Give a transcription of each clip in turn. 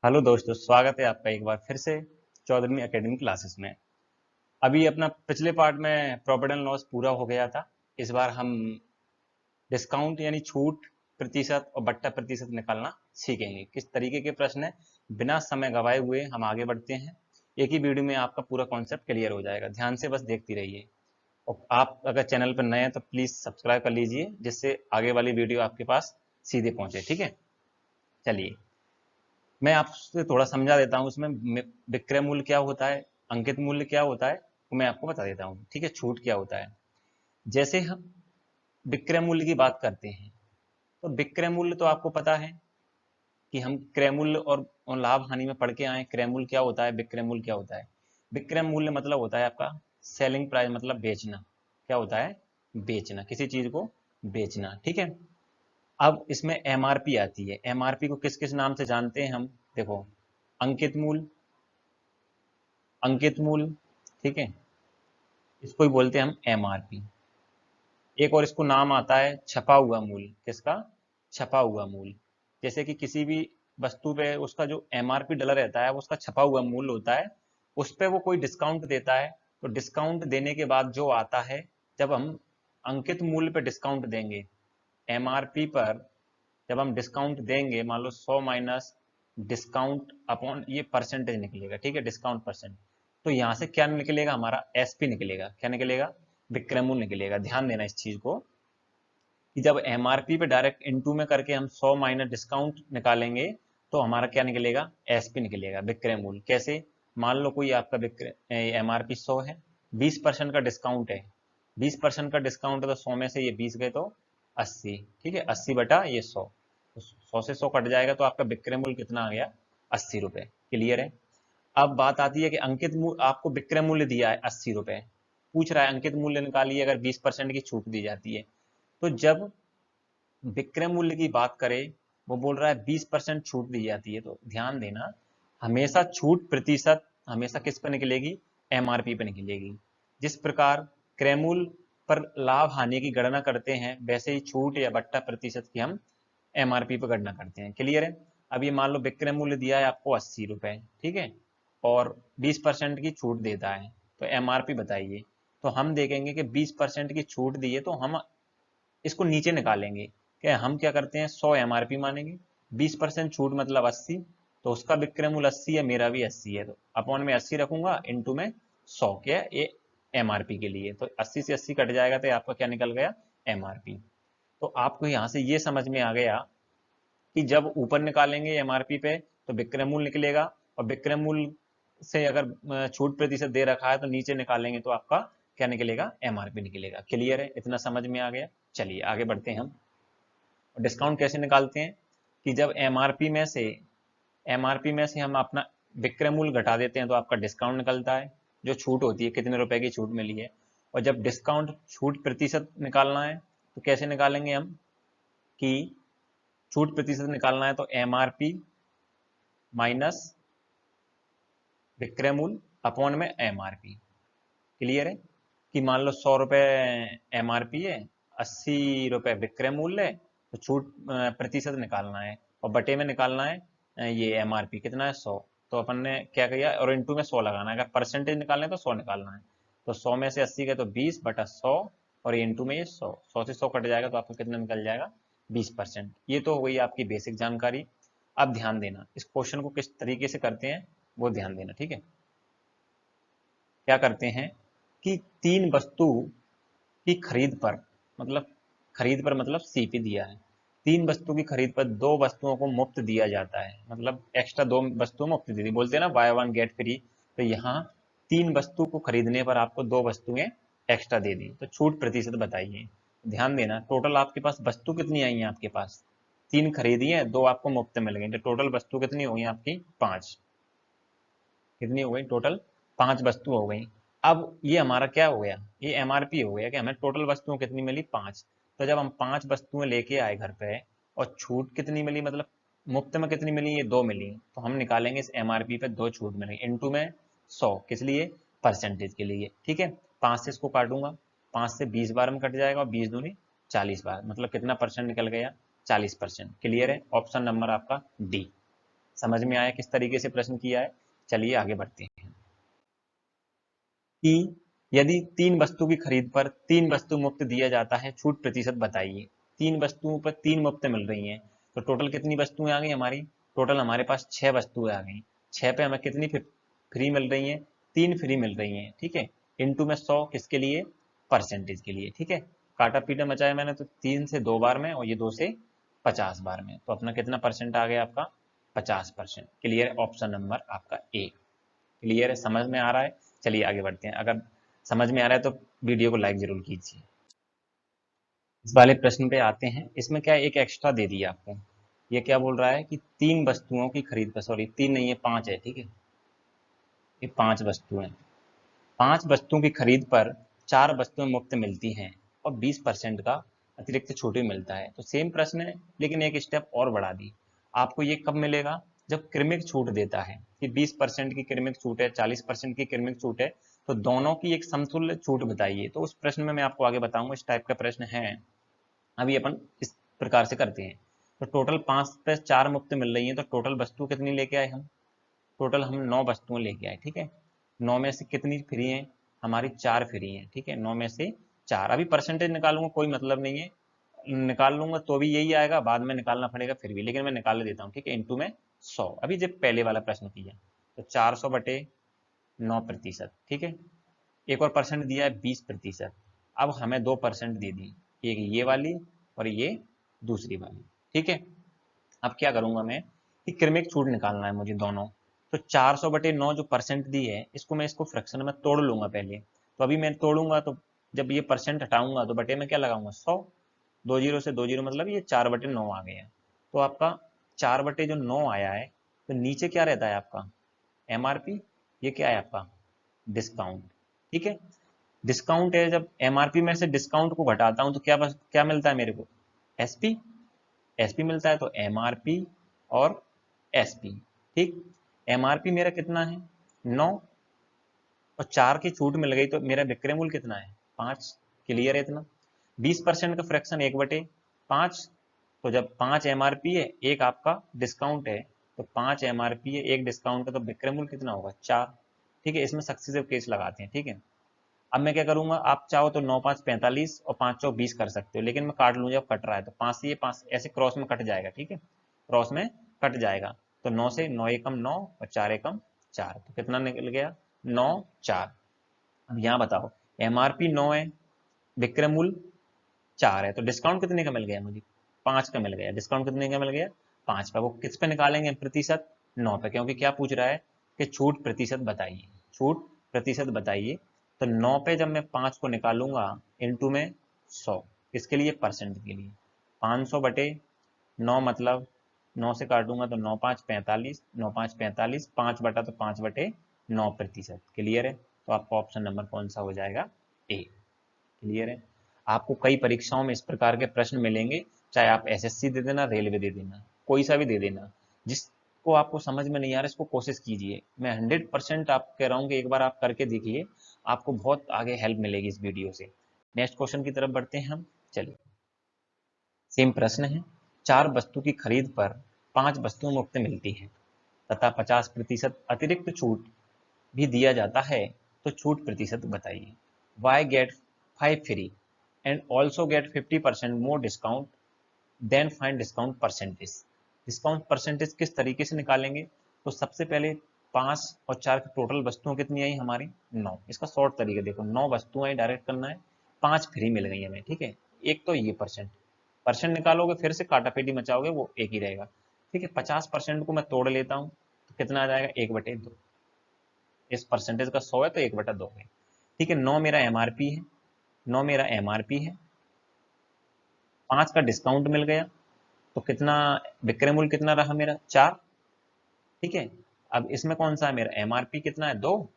Hello दोस्तों, स्वागत है आपका एक बार फिर से 14वीं एकेडमी क्लासेस में। अभी अपना पिछले पार्ट में प्रॉफिट एंड लॉस पूरा हो गया था। इस बार हम डिस्काउंट यानी छूट प्रतिशत और बट्टा प्रतिशत निकालना सीखेंगे। किस तरीके के प्रश्न है, बिना समय गवाए हुए हम आगे बढ़ते हैं। एक ही वीडियो में आपका पूरा कॉन्सेप्ट क्लियर हो जाएगा। ध्यान से बस देखती रहिए। और आप अगर चैनल पर नए हैं तो प्लीज़ सब्सक्राइब कर लीजिए, जिससे आगे वाली वीडियो आपके पास सीधे पहुंचे। ठीक है, चलिए मैं आपसे थोड़ा समझा देता हूँ। उसमें विक्रय मूल्य क्या होता है, अंकित मूल्य क्या होता है, वो मैं आपको बता देता हूँ। ठीक है, छूट क्या होता है। जैसे हम विक्रय मूल्य की बात करते हैं तो विक्रय मूल्य तो आपको पता है कि हम क्रय मूल्य और लाभ हानि में पढ़ के आए। क्रय मूल्य क्या होता है, विक्रय मूल्य क्या होता है। विक्रय मूल्य मतलब होता है आपका सेलिंग प्राइस, मतलब बेचना। क्या होता है, बेचना, किसी चीज को बेचना। ठीक है, अब इसमें एमआरपी आती है। एमआरपी को किस किस नाम से जानते हैं हम, देखो, अंकित मूल्य, अंकित मूल्य, ठीक है, इसको ही बोलते हैं हम एमआरपी। एक और इसको नाम आता है छपा हुआ मूल्य। किसका, छपा हुआ मूल्य। जैसे कि किसी भी वस्तु पे उसका जो एमआरपी डला रहता है वो उसका छपा हुआ मूल्य होता है। उस पे वो कोई डिस्काउंट देता है, तो डिस्काउंट देने के बाद जो आता है, जब हम अंकित मूल्य पे डिस्काउंट देंगे, एमआरपी पर जब हम डिस्काउंट देंगे, मान लो 100 माइनस डिस्काउंट अपॉन ये परसेंटेज निकलेगा। ठीक है, डिस्काउंट परसेंट। तो यहाँ से क्या निकलेगा, हमारा एसपी निकलेगा। क्या निकलेगा, विक्रय मूल्य निकलेगा। ध्यान देना इस चीज को कि जब एमआरपी पे डायरेक्ट इनटू में करके हम 100 माइनस डिस्काउंट निकालेंगे तो हमारा क्या निकलेगा, एसपी निकलेगा, विक्रय मूल्य। कैसे, मान लो कोई आपका विक्रय एमआरपी 100 है, 20% का डिस्काउंट है। 20% का डिस्काउंट है तो 100 में से ये 20 गए तो 80। ठीक है, 80 बटा ये 100, तो 100 से 100 कट जाएगा तो आपका विक्रय मूल्य कितना आ गया, 80 रुपए। क्लियर है। अब बात आती है कि अंकित मूल्य, आपको विक्रय मूल्य दिया है 80 रुपए, पूछ रहा है अंकित मूल्य निकालिए अगर 20% की छूट दी जाती है। तो जब विक्रय मूल्य की बात करें, वो बोल रहा है 20% छूट दी जाती है, तो ध्यान देना, हमेशा छूट प्रतिशत हमेशा किस पर निकलेगी, एमआरपी पर निकलेगी। जिस प्रकार क्रय मूल्य पर लाभ हानि की गणना करते हैं, वैसे ही छूट या बट्टा प्रतिशत की हम एमआरपी पर गणना करते हैं। क्लियर है। अब ये मान लो विक्रय मूल्य दिया है आपको 80 रुपए, ठीक है, और 20% की छूट देता है, तो एमआरपी बताइए। तो हम देखेंगे कि 20% की छूट दी है तो हम इसको नीचे निकालेंगे। क्या हम क्या करते हैं, 100 एमआरपी मानेंगे, 20% छूट मतलब 80, तो उसका विक्रय मूल्य 80 है, मेरा भी 80 है, तो अपॉन में 80 रखूंगा, इंटू में 100, क्या ये एमआरपी के लिए। तो 80 से 80 कट जाएगा तो आपका क्या निकल गया, एमआरपी। तो आपको यहाँ से ये समझ में आ गया कि जब ऊपर निकालेंगे एमआरपी पे तो विक्रय मूल्य निकलेगा, और विक्रय मूल्य से अगर छूट प्रतिशत दे रखा है तो नीचे निकालेंगे तो आपका क्या निकलेगा, एमआरपी निकलेगा। क्लियर है, इतना समझ में आ गया। चलिए आगे बढ़ते हैं हम। डिस्काउंट कैसे निकालते हैं कि जब एमआरपी में से हम अपना विक्रय मूल्य घटा देते हैं तो आपका डिस्काउंट निकलता है, जो छूट होती है, कितने रुपए की छूट मिली है। और जब डिस्काउंट छूट प्रतिशत निकालना है तो कैसे निकालेंगे हम, कि छूट प्रतिशत निकालना है तो एमआरपी माइनस विक्रय मूल्य अपॉन में एमआरपी। क्लियर है, कि मान लो 100 रुपए एमआरपी है, 80 रुपए विक्रय मूल्य है, तो छूट प्रतिशत निकालना है और बटे में निकालना है ये एमआरपी कितना है, 100। तो अपन ने क्या किया, और इंटू में 100 लगाना है। अगर परसेंटेज निकालना है तो 100 निकालना है। तो 100 में से 80 गए तो 20 बटा 100, और ये इंटू में ये 100, 100 से 100 कट जाएगा तो आपको कितना निकल जाएगा, 20%। ये तो हो गई आपकी बेसिक जानकारी। अब ध्यान देना, इस क्वेश्चन को किस तरीके से करते हैं वो ध्यान देना। ठीक है, क्या करते हैं कि तीन वस्तु की खरीद पर, मतलब खरीद पर मतलब सीपी दिया है, तीन वस्तु की खरीद पर दो वस्तुओं को मुफ्त दिया जाता है, मतलब एक्स्ट्रा दो वस्तु मुफ्त दी थी, बोलते हैं ना बाय वन गेट फ्री। तो यहाँ तीन वस्तु को खरीदने पर आपको दो वस्तुएं एक्स्ट्रा दे दी, तो छूट प्रतिशत बताइए। ध्यान देना, टोटल आपके पास वस्तु कितनी आई है, आपके पास तीन खरीदी है, दो आपको मुफ्त मिल गई, तो टोटल वस्तु कितनी हो गई आपकी, पांच। कितनी हो गई, टोटल पांच वस्तु हो गई। अब ये हमारा क्या हो गया, ये एमआरपी हो गया कि हमें टोटल वस्तुएं कितनी मिली, पांच। तो जब हम पांच वस्तुएं लेके आए घर पे और छूट कितनी मिली, मतलब मुफ्त में कितनी मिली, ये दो मिली, तो हम निकालेंगे इस एमआरपी पे दो छूट मिली, इनटू में 100, किस लिए, परसेंटेज के लिए। ठीक है, पांच से इसको काटूंगा, पांच से 20 बार में कट जाएगा, और 20 दूनी 40 बार, मतलब कितना परसेंट निकल गया, 40%। क्लियर है, ऑप्शन नंबर आपका डी समझ में आया किस तरीके से प्रश्न किया है। चलिए आगे बढ़ते हैं कि यदि 3 वस्तु की खरीद पर 3 वस्तु मुफ्त दिया जाता है, छूट प्रतिशत बताइए। 3 वस्तुओं पर 3 मुफ्त मिल रही हैं, तो टोटल कितनी वस्तुएं आ गई हमारी? टोटल हमारे पास 6 वस्तुएं आ गई। 6 पे हमें कितनी फ्री मिल रही हैं? 3 फ्री मिल रही हैं, ठीक है। इनटू में 100 किसके लिए? परसेंटेज के लिए, ठीक है। काटा पीटा मचाया मैंने तो 3 से 2 बार में और ये 2 से 50 बार में, तो अपना कितना परसेंट आ गया आपका? 50%। क्लियर? ऑप्शन नंबर आपका ए। क्लियर है? समझ में आ रहा है? चलिए आगे बढ़ते हैं। अगर समझ में आ रहा है तो वीडियो को लाइक जरूर कीजिए। इस वाले प्रश्न पे आते हैं। इसमें क्या एक एक्स्ट्रा दे दिया आपको। ये क्या बोल रहा है कि 3 वस्तुओं की खरीद पर, सॉरी 3 नहीं है 5 है, ठीक है। ये 5 वस्तुएं, 5 वस्तुओं की खरीद पर 4 वस्तुएं मुफ्त मिलती हैं और 20% का अतिरिक्त छूट भी मिलता है। तो सेम प्रश्न है लेकिन एक स्टेप और बढ़ा दी। आपको ये कब मिलेगा? जब क्रमिक छूट देता है कि 20% की क्रमिक छूट है, 40% की क्रमिक छूट है, तो दोनों की एक समतुल्य छूट बताइए। तो उस प्रश्न में मैं आपको आगे बताऊंगा, इस टाइप का प्रश्न है। अभी अपन इस प्रकार से करते हैं। तो टोटल 5 पे 4 मुफ्त मिल रही है, तो टोटल वस्तु कितनी लेके आए हम? टोटल हम 9 वस्तुएं लेके आए, ठीक है। 9 में से कितनी फ्री हैं? हमारी 4 फ्री हैं, ठीक है। 9 में से 4। अभी परसेंटेज निकालूंगा कोई मतलब नहीं है, निकाल लूंगा तो भी यही आएगा, बाद में निकालना पड़ेगा फिर भी, लेकिन मैं निकाल देता हूँ, ठीक है। इंटू में 100। अभी जब पहले वाला प्रश्न किया तो 400 बटे 9%, ठीक है। एक और परसेंट दिया है 20%। अब हमें 2% दे दी, एक ये वाली और ये दूसरी वाली, ठीक है। अब क्या करूंगा मैं कि क्रमिक छूट निकालना है मुझे दोनों। तो 400 बटे 9 जो परसेंट दी है, इसको मैं इसको फ्रैक्शन में तोड़ लूंगा पहले। तो अभी मैं तोड़ूंगा तो जब ये परसेंट हटाऊंगा तो बटे में क्या लगाऊंगा? 100। 2 जीरो से 2 जीरो मतलब ये 4 बटे 9 आ गया। तो आपका 4 बटे जो 9 आया है, तो नीचे क्या रहता है आपका? एमआरपी। ये क्या है आपका? डिस्काउंट, ठीक है। डिस्काउंट है, जब एमआरपी में से डिस्काउंट को घटाता हूं तो क्या मिलता है मेरे को? एसपी। एसपी मिलता है, तो एमआरपी और एसपी, ठीक। एमआरपी मेरा कितना है? 9, और 4 की छूट मिल गई तो मेरा विक्रय मूल्य कितना है? 5। क्लियर है इतना? 20% का फ्रैक्शन 1/5। तो जब 5 एमआरपी है, एक आपका डिस्काउंट है, तो 5 एमआरपी है, एक डिस्काउंट है, तो विक्रय मूल्य कितना होगा? 4। ठीक है, इसमें सक्सेसिव केस लगाते हैं, ठीक है। अब मैं क्या करूंगा, आप चाहो तो 9 5 45 और 5 चौक 20 कर सकते हो, लेकिन मैं काट लूँ, जब कट रहा है तो 5 से ये 5 ऐसे क्रॉस में कट जाएगा, ठीक है। क्रॉस में कट जाएगा, तो 9 से 9 एकम 9 और 4 एकम 4, तो कितना निकल गया? 9 4। अब यहाँ बताओ, एमआरपी 9 है, विक्रय मूल्य 4 है, तो डिस्काउंट कितने का मिल गया मुझे? 5 का मिल गया। डिस्काउंट कितने का मिल गया? 5 का। वो किस पे निकालेंगे प्रतिशत? 9 पे, क्योंकि क्या पूछ रहा है कि छूट प्रतिशत बताइए। छूट प्रतिशत बताइए। तो 9 पे जब मैं 5 को निकालूंगा इंटू में 100, किसके लिए? परसेंट के लिए। 500 बटे 9 मतलब 9 से काटूंगा तो 9 5 45, 9 5 45, 5 बटा तो 5/9%। क्लियर है? तो आपका ऑप्शन नंबर कौन सा हो जाएगा? ए। क्लियर है? आपको कई परीक्षाओं में इस प्रकार के प्रश्न मिलेंगे, चाहे आप एसएससी दे देना, रेलवे दे देना, कोई सा भी दे देना। जिसको आपको समझ में नहीं आ रहा, इसको कोशिश कीजिए। मैं 100% आप कह रहा हूँ कि एक बार आप करके देखिए, आपको बहुत आगे हेल्प मिलेगी इस वीडियो से। नेक्स्ट क्वेश्चन की तरफ बढ़ते हैं हम। चलिए, सेम प्रश्न है। 4 वस्तु की खरीद पर 5 वस्तुएं मुफ्त मिलती हैं तथा 50% अतिरिक्त छूट भी दिया जाता है, तो छूट प्रतिशत बताइए। Why get 5 free and also get 50% more discount then find discount percentage. Discount percentage किस तरीके से निकालेंगे? तो सबसे पहले 5 और 4 की टोटल वस्तुएं कितनी आई हमारी? 9। इसका शॉर्ट तरीका देखो, 9 वस्तुएं डायरेक्ट करना है, 5 फ्री मिल गई हमें, ठीक है। एक तो ये परसेंट, परसेंट निकालोगे फिर से काटापेटी मचाओगे, वो एक ही रहेगा, ठीक है। 50% को मैं तोड़ लेता हूँ तो कितना आ जाएगा? 1/2। इस परसेंटेज का 100 है तो 1/2 है, ठीक है। 9 मेरा एमआरपी है, 9 मेरा एमआरपी है, 5 का डिस्काउंट मिल गया, तो कितना विक्रय मूल्य कितना रहा मेरा? 4, ठीक है। अब इसमें कौन सा है मेरा? एमआरपी कितना है? 2,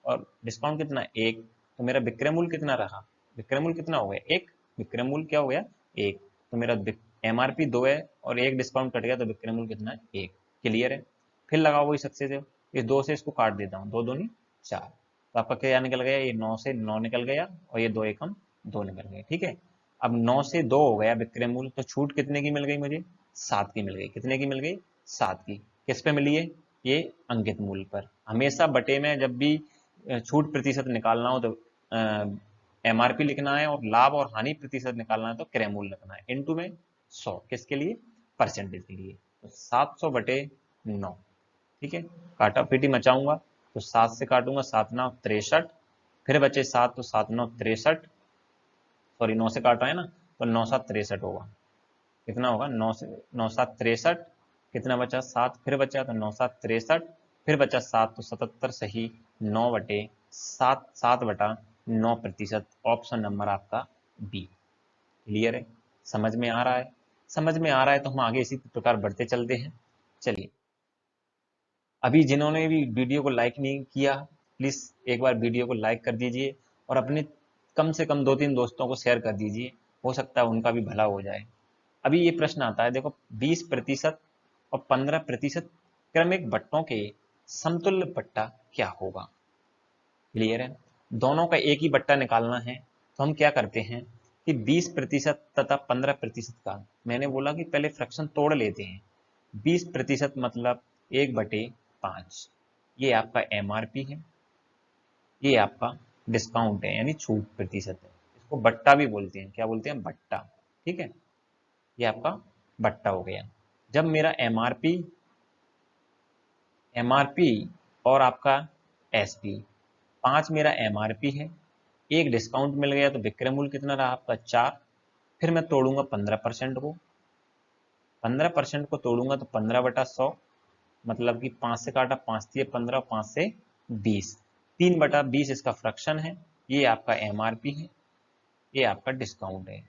और डिस्काउंट कितना है? 1, तो मेरा विक्रय मूल्य कितना रहा? विक्रय मूल्य कितना हो गया? 1। विक्रय मूल्य क्या हो गया? 1। तो मेरा एमआरपी 2 है और 1 डिस्काउंट कट गया, तो विक्रय मूल्य कितना है? 1। क्लियर है? फिर लगाओ वही सक्सेसिव, इस 2 से इसको काट देता हूँ, 2 दूनी 4, तो आपका क्या निकल गया? ये 9 से 9 निकल गया और ये 2 एकम 2 निकल गए, ठीक है। अब 9 से 2 हो गया विक्रय मूल्य, तो छूट कितने की मिल गई मुझे? 7 की मिल गई। कितने की मिल गई? 7 की। किस पे मिली है? ये अंकित मूल्य पर। हमेशा बटे में जब भी छूट प्रतिशत निकालना हो तो एमआरपी लिखना है, और लाभ और हानि प्रतिशत निकालना है तो क्रय मूल्य लिखना है। इनटू में 100, किसके लिए? परसेंटेज के लिए। तो 700 बटे 9, ठीक है। काटा पीटी मचाऊंगा तो 7 से काटूंगा, 7 9 63, फिर बचे 7 तो 7 9 63, सॉरी 9 से काटा है ना, तो 9 7 63 होगा। कितना होगा? 9 से 9 7 63, कितना बचा? 7, फिर बचा तो 9 7 63, फिर बचा 7 तो 77 सही, 9 बटे 7, 7 बटा 9%। ऑप्शन नंबर आपका बी। क्लियर है? समझ में आ रहा है? समझ में आ रहा है तो हम आगे इसी प्रकार बढ़ते चलते हैं। चलिए, अभी जिन्होंने भी वीडियो को लाइक नहीं किया, प्लीज एक बार वीडियो को लाइक कर दीजिए और अपने कम से कम 2-3 दोस्तों को शेयर कर दीजिए, हो सकता है उनका भी भला हो जाए। अभी ये प्रश्न आता है, देखो 20% और 15% क्रमिक बट्टों के समतुल्य बट्टा क्या होगा? क्लियर है? दोनों का एक ही बट्टा निकालना है तो हम क्या करते हैं कि 20% तथा 15% का, मैंने बोला कि पहले फ्रैक्शन तोड़ लेते हैं। 20% मतलब 1/5, ये आपका एमआरपी है, ये आपका डिस्काउंट है यानी छूट प्रतिशत है। इसको बट्टा भी बोलते हैं। क्या बोलते हैं? बट्टा। ठीक है, ये आपका बट्टा हो गया। जब मेरा एमआरपी और आपका एसपी, 5 मेरा एमआरपी है, एक डिस्काउंट मिल गया तो विक्रय मूल्य कितना रहा आपका? 4। फिर मैं तोड़ूंगा 15% को, 15% को तोड़ूंगा तो 15/100, मतलब कि 5 से काटा, 5 दिए 15, 5 से 20, 3/20 इसका फ्रैक्शन है। ये आपका एमआरपी है, ये आपका डिस्काउंट है।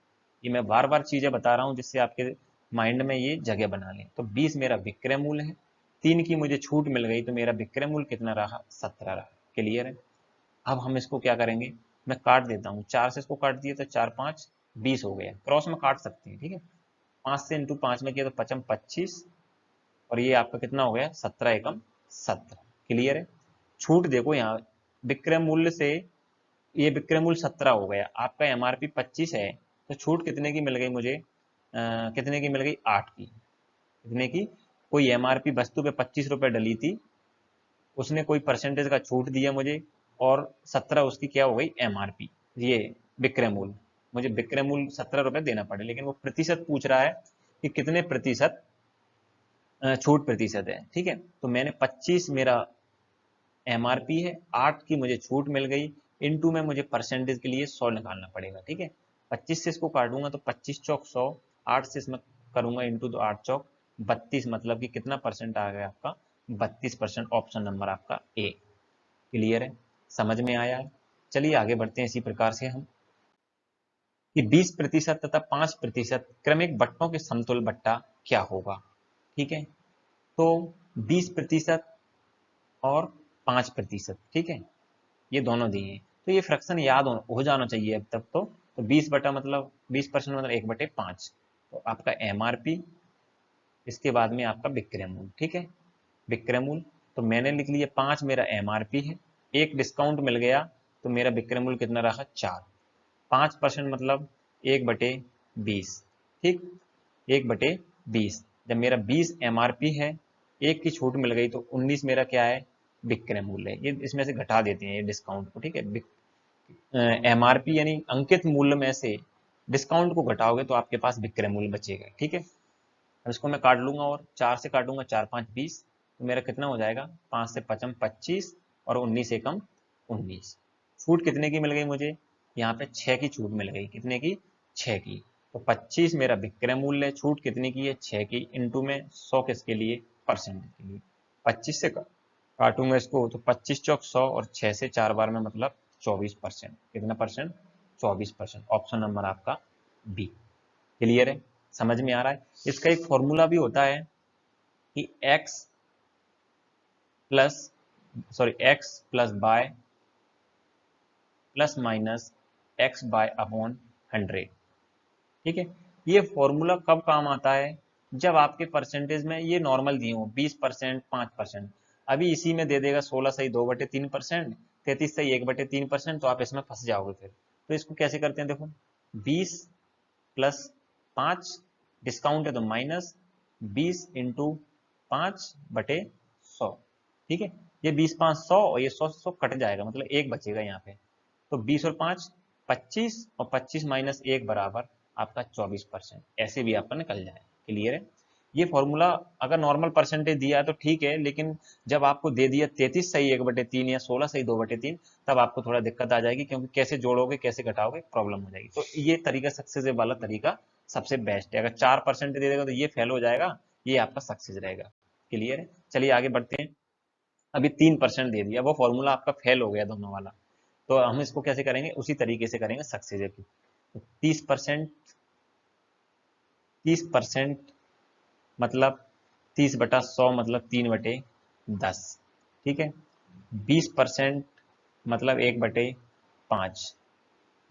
ये मैं बार बार चीजें बता रहा हूं जिससे आपके माइंड में ये जगह बना लें। तो 20 मेरा विक्रय मूल्य है, 3 की मुझे छूट मिल गई तो मेरा विक्रय मूल्य कितना रहा? 17 रहा। क्लियर है? अब हम इसको क्या करेंगे, मैं काट देता हूँ, 4 से इसको काट दिया तो 4 5 20 हो गया। क्रॉस में काट सकते हैं, ठीक है। 5 से इंटू 5 में किया तो 5 25, और ये आपका कितना हो गया? 17 एकम 17। क्लियर है? छूट देखो यहाँ, विक्रय मूल्य से ये विक्रय मूल्य 17 हो गया, आपका एमआरपी 25 है, तो छूट कितने की मिल गई मुझे? कितने की मिल गई? 8 की। कितने की? कोई एमआरपी वस्तु पे 25 रुपए डली थी, उसने कोई परसेंटेज का छूट दिया मुझे, और 17 उसकी क्या हो गई? एमआरपी, ये विक्रय मूल्य। मुझे विक्रय मूल्य 17 रुपए देना पड़े, लेकिन वो प्रतिशत पूछ रहा है कि कितने प्रतिशत छूट प्रतिशत है। ठीक है, तो मैंने 25 मेरा एमआरपी है, 8 की मुझे छूट मिल गई, इनटू में मुझे परसेंटेज के लिए 100 निकालना पड़ेगा। ठीक है, 25 से इसको काटूंगा तो 25 चौक 100, 8 से इसमें करूंगा इंटू तो 8 चौक 32, मतलब कि कितना परसेंट आ गया आपका? 32%। ऑप्शन नंबर आपका ए। क्लियर है? समझ में आया है? चलिए आगे बढ़ते हैं इसी प्रकार से हम, कि 20% तथा 5% क्रमिक बट्टों के समतुल्य बट्टा क्या होगा? ठीक है, तो 20% और 5%, ठीक है, ये दोनों दिए हैं, तो ये फ्रैक्शन याद हो जाना चाहिए अब तक। तो 20 बटा मतलब 20% मतलब 1/5, तो आपका एमआरपी, इसके बाद में आपका विक्रय मूल्य। ठीक है, विक्रय मूल्य तो मैंने लिख लिया 5 मेरा एमआरपी है, एक डिस्काउंट मिल गया तो मेरा विक्रय मूल्य कितना रहा? 4। 5% मतलब 1/20, ठीक, 1/20। जब मेरा 20 एमआरपी है, एक की छूट मिल गई तो 19 मेरा क्या है? विक्रय मूल्य है। ये इसमें से घटा देते हैं ये डिस्काउंट को। ठीक है, एमआरपी यानी अंकित मूल्य में से डिस्काउंट को घटाओगे तो आपके पास विक्रय मूल्य बचेगा। ठीक है, अब इसको मैं काट लूंगा, और 4 से काटूंगा, 4 5 20, तो मेरा कितना हो जाएगा? 5 से 5 25, और 19 एकम 19। छूट कितने की मिल गई मुझे? यहाँ पे 6 की छूट मिल गई। कितने की? 6 की। तो 25 मेरा विक्रय मूल्य है, छूट कितने की है? 6 की, इंटू में 100 किसके लिए? परसेंटेज के लिए। 25 से काटूंगा इसको तो 25 चौक 100, और 6 से 4 बार में मतलब 24%। कितना परसेंट? 24%। ऑप्शन नंबर आपका बी। क्लियर है? समझ में आ रहा है? इसका एक फॉर्मूला भी होता है कि x plus y plus minus x y upon 100। ठीक है, ये फॉर्मूला कब काम आता है? जब आपके परसेंटेज में ये नॉर्मल दिए हो 20%, 5%। अभी इसी में दे देगा 16 सही 2/3%, 33 सही 1/3%, तो आप इसमें फंस जाओगे फिर। तो इसको कैसे करते हैं, देखो 20 प्लस 5, डिस्काउंट है तो माइनस 20 इंटू 5/100, ठीक है। ये 20 5 100 और ये 100 100 कट जाएगा, मतलब 1 बचेगा यहाँ पे। तो 20 और 5 25 और 25 माइनस 1 बराबर आपका 24%, ऐसे भी आपका निकल जाए। क्लियर है। ये फॉर्मूला अगर नॉर्मल परसेंटेज दिया है तो ठीक है, लेकिन जब आपको दे दिया 33 सही 1/3 या 16 सही 2/3, तब आपको थोड़ा दिक्कत आ जाएगी, क्योंकि कैसे जोड़ोगे कैसे घटाओगे प्रॉब्लम हो जाएगी। तो ये तरीका सक्सेस वाला तरीका सबसे बेस्ट है। अगर 4% दे देगा तो ये फेल हो जाएगा, ये आपका सक्सेस रहेगा। क्लियर है। चलिए आगे बढ़ते हैं। अभी 3% दे दिया, वो फॉर्मूला आपका फेल हो गया दोनों वाला। तो हम इसको कैसे करेंगे, उसी तरीके से करेंगे सक्सेस की। 30% 30% मतलब 30/100 मतलब 3/10, ठीक है। 20% मतलब 1/5,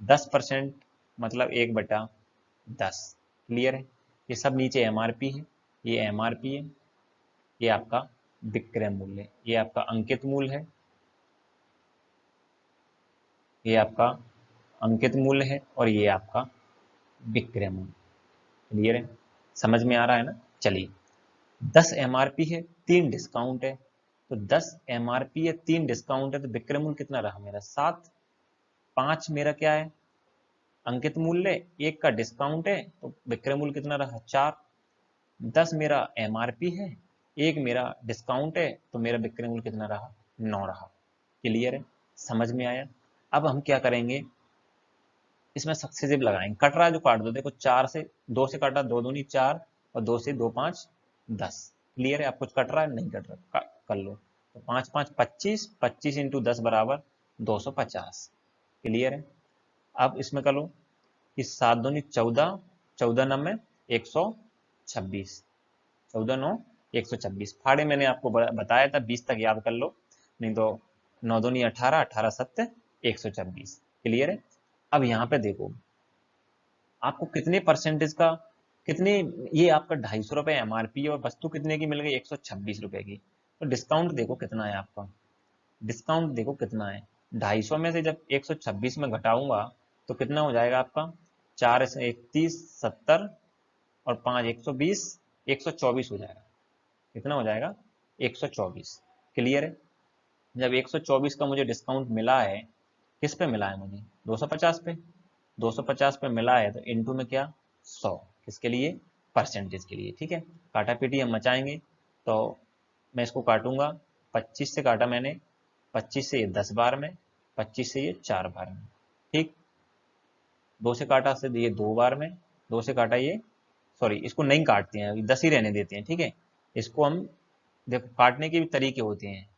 10% मतलब 1/10। क्लियर है। ये सब नीचे एमआरपी है, ये एमआरपी है, ये आपका विक्रय मूल्य है, ये आपका अंकित मूल्य है, ये आपका अंकित मूल्य है, और ये आपका विक्रय मूल्य। क्लियर है। समझ में आ रहा है ना। चलिए 10 एमआरपी है, 3 डिस्काउंट है, तो 10 एमआरपी है, 3 डिस्काउंट है, तो विक्रय मूल्य कितना रहा मेरा 7। 5 मेरा क्या है अंकित मूल्य, 1 का डिस्काउंट है, तो विक्रय मूल्य कितना रहा 4। 10 मेरा एमआरपी है, 1 मेरा डिस्काउंट है, तो मेरा विक्रय मूल्य कितना रहा 9 रहा। क्लियर है। समझ में आया। अब हम क्या करेंगे, इसमें सक्सेसिव लगाएंगे। कट रहा है जो काट दो, देखो 4 से 2 से काटा 2 दूनी 4, और 2 से 2 5 10। क्लियर है। आप कुछ कट रहा है नहीं कट रहा कर लो। तो 5 5 25, 25 इंटू 10 बराबर 250। क्लियर है। अब इसमें कर लो कि 7 दूनी 14, 14 9 में 126, 14 9 126। फाड़े मैंने आपको बताया था 20 तक याद कर लो, नहीं तो 9 दूनी 18, 18 7 126। क्लियर है। अब यहाँ पे देखो आपको कितने परसेंटेज का, कितने, ये आपका 250 रुपये एमआरपी है और वस्तु कितने की मिल गई 126 रुपए की। तो डिस्काउंट देखो कितना है आपका, डिस्काउंट देखो कितना है। 250 में से जब 126 में घटाऊंगा तो कितना हो जाएगा आपका 4 से 31 70 और 5 120, 124 हो जाएगा। कितना हो जाएगा 124। क्लियर है। जब 124 का मुझे डिस्काउंट मिला है, किस पे मिला है मुझे 250 पे, 250 पे मिला है, तो इनटू में क्या 100, किसके लिए परसेंटेज के लिए। ठीक है। काटा पीटी हम मचाएंगे, तो मैं इसको काटूंगा, 25 से काटा मैंने, 25 से ये 10 बार में, 25 से ये 4 बार में, ठीक। 2 से काटा से ये 2 बार में, 2 से काटा ये, सॉरी इसको नहीं काटते हैं 10 ही रहने देते हैं, ठीक है। इसको हम देखो काटने के भी तरीके होते हैं।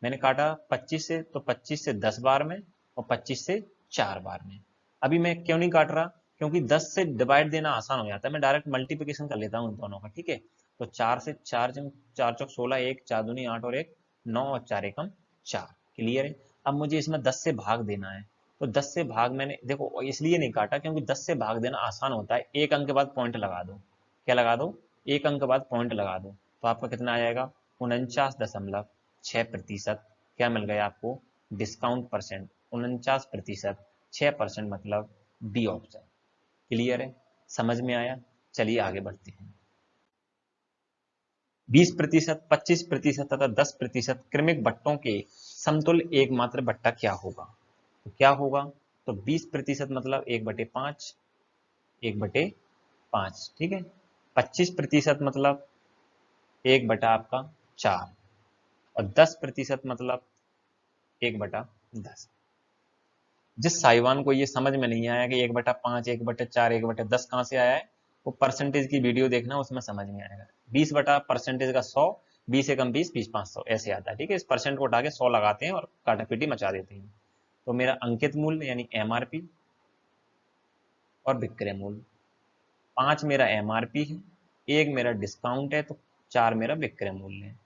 मैंने काटा 25 से, तो 25 से 10 बार में और 25 से 4 बार में। अभी मैं क्यों नहीं काट रहा, क्योंकि 10 से डिवाइड देना आसान हो जाता है, मैं डायरेक्ट मल्टीप्लिकेशन कर लेता हूँ इन दोनों का। ठीक है। तो 4 से 4 4 चौक 16, 1 4 दूनी 8 और 1 9 और 4 एकम 4। क्लियर है। अब मुझे इसमें 10 से भाग देना है, तो 10 से भाग मैंने देखो इसलिए नहीं काटा क्योंकि 10 से भाग देना आसान होता है, एक अंक के बाद पॉइंट लगा दो। क्या लगा दो, एक अंक के बाद पॉइंट लगा दो, तो आपका कितना आ जाएगा 49.6%। क्या मिल गया आपको डिस्काउंट परसेंट 49%, 6% मतलब डी ऑप्शन। क्लियर है। समझ में आया। चलिए आगे बढ़ते हैं। 20%, 25% तथा 10% क्रमिक बट्टों के समतुल्य एकमात्र बट्टा क्या होगा। तो क्या होगा, तो 20% मतलब 1/5, 1/5, ठीक है। 25% मतलब 1 बटा आपका 4, और 10% मतलब 1/10। जिस साहिवान को ये समझ में नहीं आया कि 1/5, 1/4, 1/10 कहाँ से आया है, वो परसेंटेज की वीडियो देखना, उसमें समझ में आएगा। 20 बटा परसेंटेज का 100, 20 एकम 20, 20 500 ऐसे आता है। ठीक है। इस परसेंट को उठा के 100 लगाते हैं और काटापीटी मचा देते हैं। तो मेरा अंकित मूल्य यानी एमआरपी और विक्रय मूल्य, 5 मेरा एमआरपी है, 1 मेरा डिस्काउंट है, तो 4 मेरा विक्रय मूल्य है।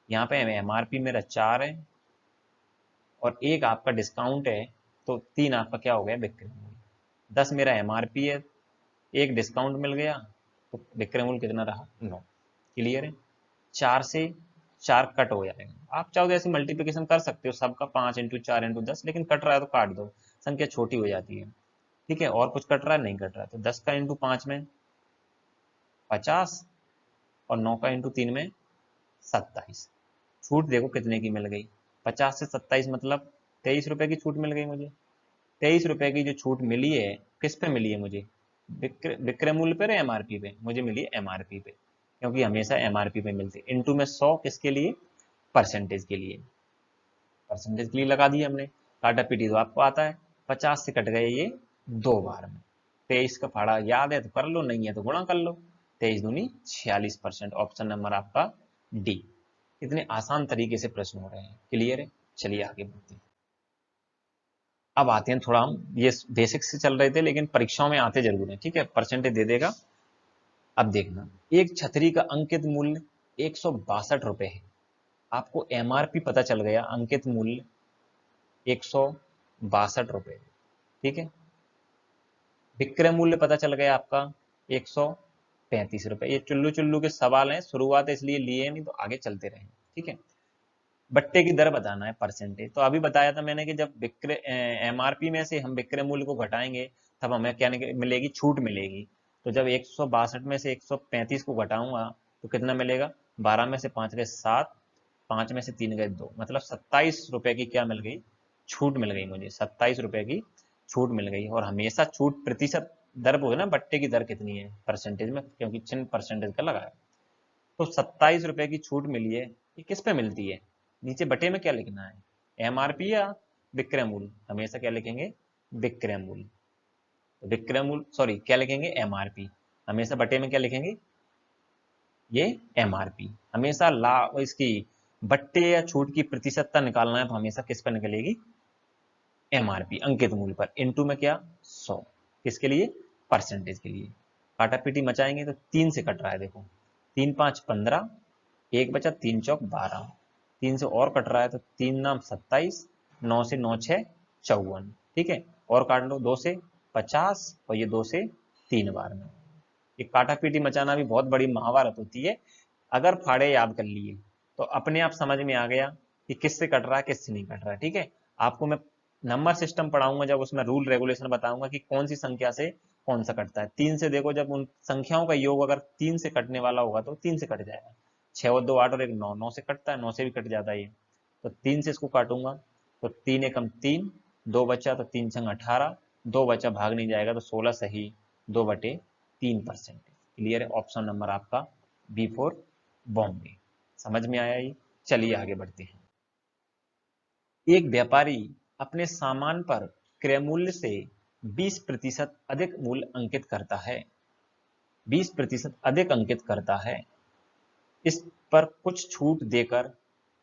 यहाँ पे एमआरपी मेरा 4 है और 1 आपका डिस्काउंट है, तो 3 आपका क्या हो गया विक्रय मूल्य। 10 मेरा एमआरपी है, 1 डिस्काउंट मिल गया, तो विक्रय मूल्य कितना रहा 9। क्लियर है। 4 से 4 कट हो जाएगा। आप चाहो तो ऐसे मल्टीप्लिकेशन कर सकते हो सबका, 5 इंटू 4 इंटू 10, लेकिन कट रहा है तो काट दो, संख्या छोटी हो जाती है। ठीक है। और कुछ कट रहा है नहीं कट रहा है, तो 10 का इंटू 5 में 50, और 9 का इंटू 3 में 27। छूट देखो कितने की मिल गई, 50 से 27 मतलब 23 रुपए की छूट मिल गई मुझे। 23 रुपए की जो छूट मिली है, किस पे मिली है मुझे? विक्रय मूल्य पे या एमआरपी पे? मुझे मिली है एमआरपी पे, क्योंकि हमेशा एमआरपी पे मिलती है। इनटू में 100 किसके लिए? परसेंटेज के लिए। परसेंटेज के लिए लगा दिया हमने। काटा पीटी तो आपको आता है, 50 से कट गए ये 2 बार में। 23 का फाड़ा याद है तो कर लो, नहीं है तो गुणा कर लो। 23 दूनी 46%। ऑप्शन नंबर आपका डी। इतने आसान तरीके से प्रश्न हो रहे हैं। क्लियर है? चलिए आगे बढ़ते हैं। अब आते हैं थोड़ा, हम ये बेसिक से चल रहे थे लेकिन परीक्षाओं में आते जरूर हैं, ठीक है, परसेंटेज दे देगा। अब देखना, एक छतरी का अंकित मूल्य 162 रुपए है। आपको एमआरपी पता चल गया, अंकित मूल्य 162 रुपए, ठीक है। विक्रय मूल्य पता चल गया आपका 135 रुपए। ये चुल्लू चुल्लू के सवाल हैं, शुरुआत इसलिए लिए नहीं तो आगे चलते रहेंगे, ठीक है। बट्टे की दर बताना है, परसेंटेज। तो अभी बताया था मैंने कि जब विक्रय एमआरपी में से हम विक्रय मूल्य को घटाएंगे तब हमें क्या मिलेगी? छूट मिलेगी। तो जब 162 में से 135 को घटाऊंगा तो कितना मिलेगा? 12 में से 5 गए 7, 5 में से 3 गए 2, मतलब 27 रुपए की क्या मिल गई? छूट मिल गई मुझे। 27 रुपए की छूट मिल गई। और हमेशा छूट प्रतिशत दर वो है ना, बट्टे की दर कितनी है परसेंटेज में, क्योंकि चिन्ह परसेंटेज का लगा है। तो 27 रुपए की छूट मिली है, ये किस पे मिलती है? नीचे बटे में क्या लिखना है? एमआरपी या विक्रय मूल्य? हमेशा क्या लिखेंगे? विक्रय मूल्य। विक्रय मूल्य, सॉरी, क्या लिखेंगे? एमआरपी। हमेशा बटे में क्या लिखेंगे? ये एमआरपी। हमेशा ला इसकी बट्टे या छूट की प्रतिशतता निकालना है तो हमेशा किस पर निकलेगी? एमआरपी, अंकित मूल्य पर। इनटू में क्या? 100। किसके लिए? परसेंटेज के लिए। काटा पीटी मचाएंगे तो 3 से कट रहा है, देखो 3 5 15, एक बचा, 3 चौक 12, 3 से और कट रहा है तो 3 नाम 27, 9 से 9 6 54, ठीक है। और काट लो, 2 से 50 और ये 2 से 3 बार में। ये काटा पीटी मचाना भी बहुत बड़ी महाभारत होती है। अगर फाड़े याद कर लिए तो अपने आप समझ में आ गया कि किससे कट रहा है किससे नहीं कट रहा है, ठीक है। आपको मैं नंबर सिस्टम पढ़ाऊंगा जब, उसमें रूल रेगुलेशन बताऊंगा कि कौन सी संख्या से कौन सा कटता है। 3 से देखो, जब उन संख्याओं का योग अगर 3 से कटने वाला होगा तो 3 से कट जाएगा। 6 और 2 8 और 1 9, 9 से कटता है, 9 से भी कट जाता है ये। तो 3 से इसको काटूंगा तो 3 एकम 3, 2 बचा तो 3 छंग 18, 2 बचा भाग नहीं जाएगा तो 16 सही, 2/3%। क्लियर है? ऑप्शन नंबर आपका बी फॉर बॉम्बे। समझ में आया ये? चलिए आगे बढ़ते हैं। एक व्यापारी अपने सामान पर क्रय मूल्य से 20% अधिक मूल्य अंकित करता है। 20% अधिक अंकित करता है। इस पर कुछ छूट देकर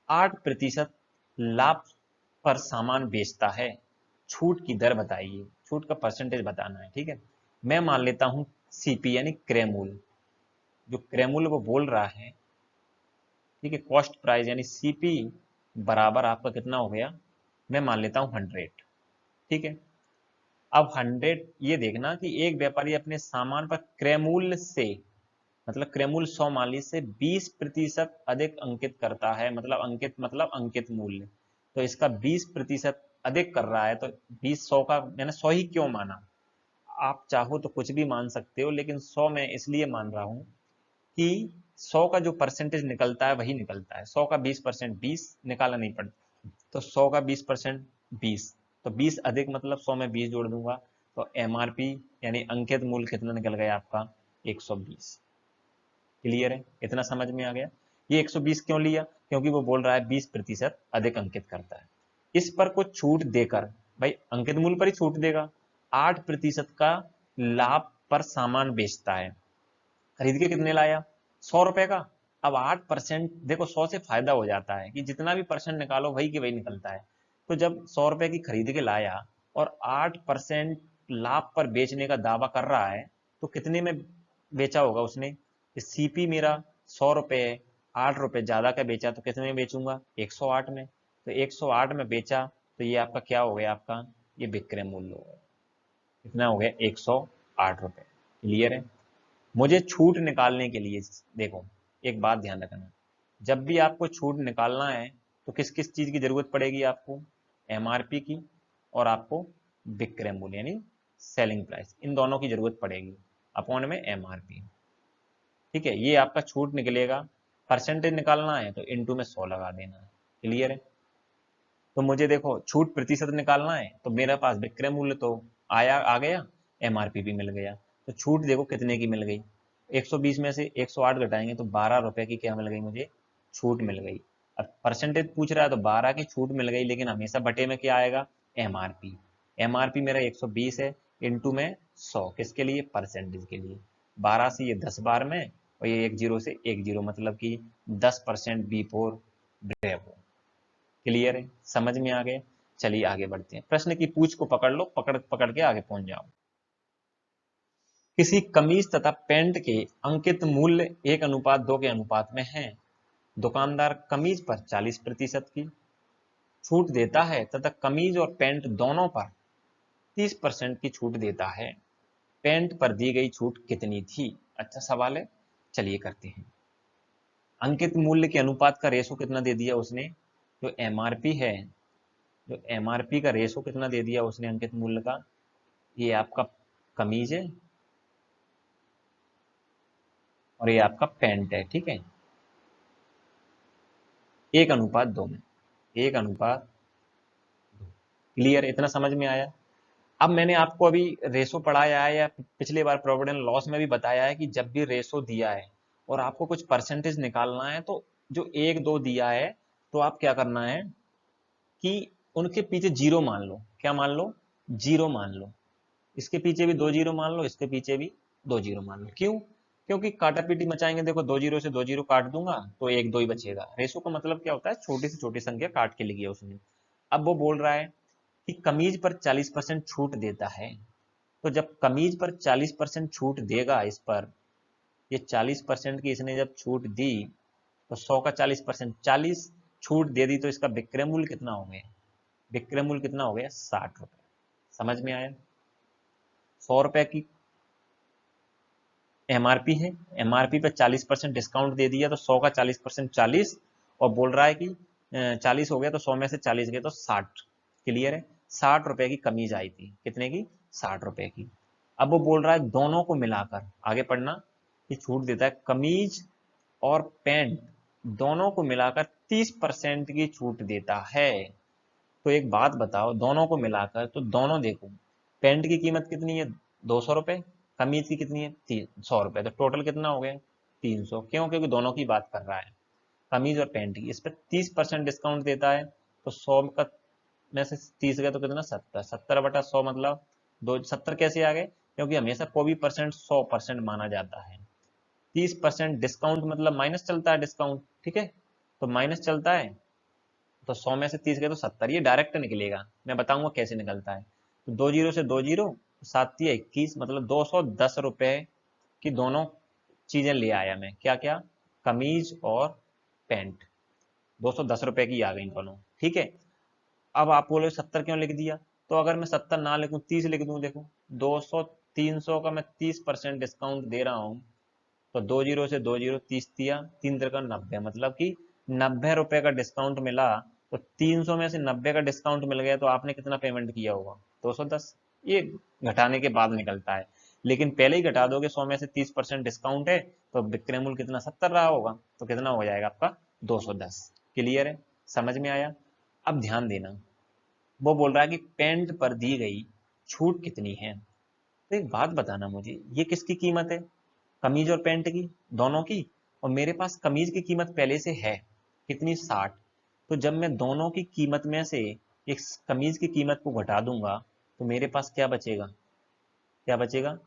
8% लाभ पर सामान बेचता है। छूट की दर बताइए। छूट का परसेंटेज बताना है, ठीक है। मैं मान लेता हूं सीपी यानी क्रय मूल्य। जो क्रय मूल्य वो बोल रहा है, ठीक है, कॉस्ट प्राइस यानी सीपी बराबर आपका कितना हो गया? मैं मान लेता हूं 100, ठीक है। अब 100, ये देखना कि एक व्यापारी अपने सामान पर क्रय मूल्य से, मतलब क्रय मूल्य 100 मान लीजिए, से 20% अधिक अंकित करता है। मतलब अंकित मतलब अंकित मूल्य। तो इसका 20% अधिक कर रहा है तो 20 100 का मैंने 100 ही क्यों माना? आप चाहो तो कुछ भी मान सकते हो, लेकिन 100 मैं इसलिए मान रहा हूं कि 100 का जो परसेंटेज निकलता है वही निकलता है। 100 का 20% 20 निकाला नहीं पड़ता, तो 100 का 20% 20, तो 20 अधिक मतलब 100 में 20 जोड़ दूंगा तो एमआरपी यानी अंकित मूल्य कितना निकल गया आपका? 120। क्लियर है? इतना समझ में आ गया? ये 120 क्यों लिया? क्योंकि वो बोल रहा है 20% अधिक अंकित करता है। इस पर कुछ छूट देकर, भाई अंकित मूल्य पर ही छूट देगा, 8% का लाभ पर सामान बेचता है। खरीद के कितने लाया? 100 रुपए का। अब 8%, देखो 100 से फायदा हो जाता है कि जितना भी परसेंट निकालो वही की वही निकलता है। तो जब 100 रुपए की खरीद के लाया और 8% लाभ पर बेचने का दावा कर रहा है तो कितने में बेचा होगा उसने? सीपी मेरा 100 रुपए है, 8 रुपए ज्यादा का बेचा तो कितने में बेचूंगा? 108 में। तो 108 में बेचा तो ये आपका क्या हो गया? आपका ये विक्रय मूल्य हो गया। कितना हो गया? 108 रुपए। क्लियर है? मुझे छूट निकालने के लिए, देखो एक बात ध्यान रखना, जब भी आपको छूट निकालना है तो किस किस चीज की जरूरत पड़ेगी आपको? एमआरपी की और आपको विक्रय मूल्य यानी सेलिंग प्राइस, इन दोनों की जरूरत पड़ेगी अपॉन में एमआरपी। ठीक है, ये आपका छूट निकलेगा परसेंटेज निकालना है तो इनटू में 100 लगा देना है। क्लियर है? तो मुझे देखो छूट प्रतिशत निकालना है तो मेरे पास विक्रय मूल्य तो आ गया, एमआरपी भी मिल गया। तो छूट देखो कितने की मिल गई, 120 में से 108 घटाएंगे तो 12 रुपए की क्या मिल गई मुझे, छूट मिल गई। अब परसेंटेज पूछ रहा है तो 12 की छूट मिल गई, लेकिन हमेशा बटे में क्या आएगा, एमआरपी। एमआरपी मेरा 120 है, इंटू में 100, किसके लिए, परसेंटेज के लिए। 12 से ये 10 बार में, और ये 10 से 10, मतलब कि 10% बिफोर ब्रेवो। क्लियर है? समझ में आ गया? चलिए आगे बढ़ते हैं। प्रश्न की पूछ को पकड़ लो, पकड़ पकड़ के आगे पहुंच जाओ। किसी कमीज तथा पैंट के अंकित मूल्य 1:2 के अनुपात में हैं। दुकानदार कमीज पर 40% की छूट देता है तथा कमीज और पैंट दोनों पर 30% की छूट देता है। पैंट पर दी गई छूट कितनी थी? अच्छा सवाल है, चलिए करते हैं। अंकित मूल्य के अनुपात का रेशो कितना दे दिया उसने, जो एमआरपी है, जो एमआरपी का रेशो कितना दे दिया उसने अंकित मूल्य का, ये आपका कमीज है और ये आपका पैंट है। ठीक है, 1:2 में, 1:2। क्लियर, इतना समझ में आया? अब मैंने आपको अभी रेशो पढ़ाया है, या पिछले बार प्रॉफिट एंड लॉस में भी बताया है कि जब भी रेशो दिया है और आपको कुछ परसेंटेज निकालना है, तो जो 1-2 दिया है तो आप क्या करना है कि उनके पीछे जीरो मान लो। क्या मान लो? जीरो मान लो। इसके पीछे भी 2 जीरो मान लो, इसके पीछे भी 2 जीरो मान लो। क्यों? क्योंकि काटा पीटी मचाएंगे, देखो 2 जीरो से 2 जीरो काट दूंगा तो 1-2 ही बचेगा। रेशो का मतलब क्या होता है, छोटी से छोटी संख्या काट के लिखी है उसने। अब वो बोल रहा है कि कमीज पर 40% छूट देता है। तो जब कमीज पर 40% छूट देगा, इस पर ये 40% की इसने जब छूट दी, तो 100 का 40%, 40 छूट दे दी, तो इसका विक्रय मूल्य कितना हो गया, विक्रय मूल्य कितना हो गया, 60 रुपए। समझ में आया? 100 रुपए की एमआरपी है, एमआरपी पे 40% डिस्काउंट दे दिया, तो 100 का 40%, 40, और बोल रहा है कि 40 हो गया तो 100 में से 40 गए तो 60। क्लियर है? 60 रुपए की कमीज आई थी, कितने की, 60 रुपए की। अब वो बोल रहा है दोनों को मिलाकर, आगे पढ़ना, कि छूट देता है कमीज और पैंट दोनों को मिलाकर 30% की छूट देता है। तो एक बात बताओ, दोनों को मिलाकर, तो दोनों देखो, पैंट की कीमत कितनी है, 200 रुपए, कमीज की कितनी है, 100 रुपए, तो टोटल कितना हो गया, 300। क्यों? क्योंकि दोनों की बात कर रहा है, कमीज और पैंट की। इस पर 30% डिस्काउंट देता है, तो 100 का में से 30 गए तो कितना, 70, 70/100 मतलब 70 कैसे आ गए, क्योंकि हमेशा कोई भी परसेंट 100% माना जाता है। 30% डिस्काउंट मतलब माइनस चलता है डिस्काउंट, ठीक है, तो माइनस चलता है, तो 100 में से 30 गए तो 70, ये डायरेक्ट निकलेगा, मैं बताऊंगा कैसे निकलता है। तो 2 जीरो से 2 जीरो, 7×3 = 21, मतलब 210 रुपए की दोनों चीजें ले आया मैं। क्या क्या? कमीज और पैंट, 210 रुपए की आ गई दोनों। ठीक है, अब आप बोले 70 क्यों लिख दिया, तो अगर मैं 70 ना लिखूं, 30 लिख दूं, देखो 200, 300 का मैं 30% डिस्काउंट दे रहा हूं, तो 2 जीरो से 2 जीरो, 30 दिया, 3×3 = 90, मतलब कि 90 रुपए का डिस्काउंट मिला। तो 300 में से 90 का डिस्काउंट मिल गया, तो आपने कितना पेमेंट किया होगा, 210। ये घटाने के बाद निकलता है, लेकिन पहले ही घटा दोगे, 100 में से 30% डिस्काउंट है, तो विक्रय मूल्य कितना, 70 रहा होगा, तो कितना हो जाएगा आपका, 210। क्लियर है? समझ में आया? अब ध्यान देना, वो बोल रहा है कि पेंट पर दी गई छूट कितनी है। तो एक बात बताना मुझे, ये किसकी कीमत है, कमीज और पैंट की, दोनों की। और मेरे पास कमीज की कीमत पहले से है, कितनी, 60। तो जब मैं दोनों की कीमत में से एक कमीज की कीमत को घटा दूंगा, तो मेरे पास क्या बचेगा, क्या बचेगा,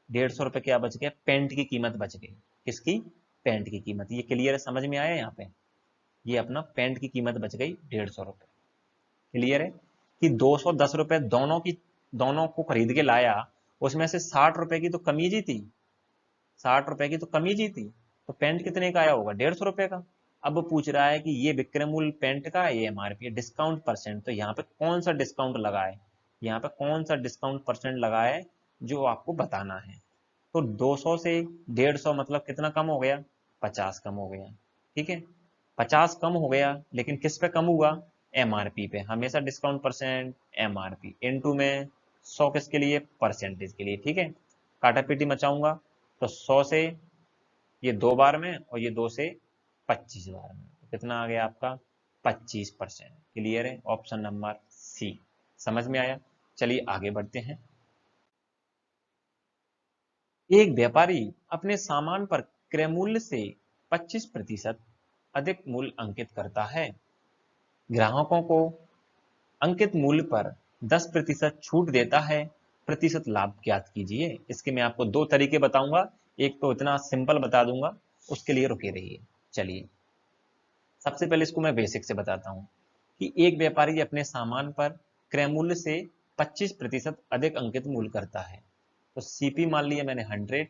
150 रुपए क्या बच गया, पेंट की कीमत बच गई। किसकी, पैंट की कीमत। ये क्लियर है, समझ में आया यहाँ पे? ये अपना पैंट की कीमत बच गई 150 रुपए। क्लियर है कि 210 रुपए दोनों को खरीद के लाया, उसमें से 60 रुपए की तो कमीज ही थी, 60 रुपए की तो कमीज ही थी, तो पेंट कितने का आया होगा, 150 रुपए का। अब वो पूछ रहा है कि ये विक्रय मूल्य पेंट का है, ये एमआरपी है, डिस्काउंट परसेंट, तो यहाँ पे कौन सा डिस्काउंट लगा है, यहाँ पे कौन सा डिस्काउंट परसेंट लगा है, जो आपको बताना है। तो 200 से 150 मतलब कितना कम हो गया, 50 कम हो गया। ठीक है, 50 कम हो गया, लेकिन किस पे कम हुआ, एमआरपी पे। हमेशा डिस्काउंट परसेंट, एमआरपी इनटू में 100, किसके लिए, परसेंटेज के लिए। ठीक है, काटा पीटी मचाऊंगा, तो 100 से ये 2 बार में और ये 2 से 25 बार में, तो कितना आ गया आपका 25%। क्लियर है, ऑप्शन नंबर सी। समझ में आया। चलिए आगे बढ़ते हैं। एक व्यापारी अपने सामान पर क्रय मूल्य से 25% अधिक मूल्य अंकित करता है। ग्राहकों को अंकित मूल्य पर 10% छूट देता है। प्रतिशत लाभ ज्ञात कीजिए। इसके मैं आपको 2 तरीके बताऊंगा, एक तो इतना सिंपल बता दूंगा, उसके लिए रुके रहिए। चलिए सबसे पहले इसको मैं बेसिक से बताता हूं कि एक व्यापारी अपने सामान पर क्रय मूल्य से 25% अधिक अंकित मूल्य करता है। तो सीपी मान लिया मैंने 100,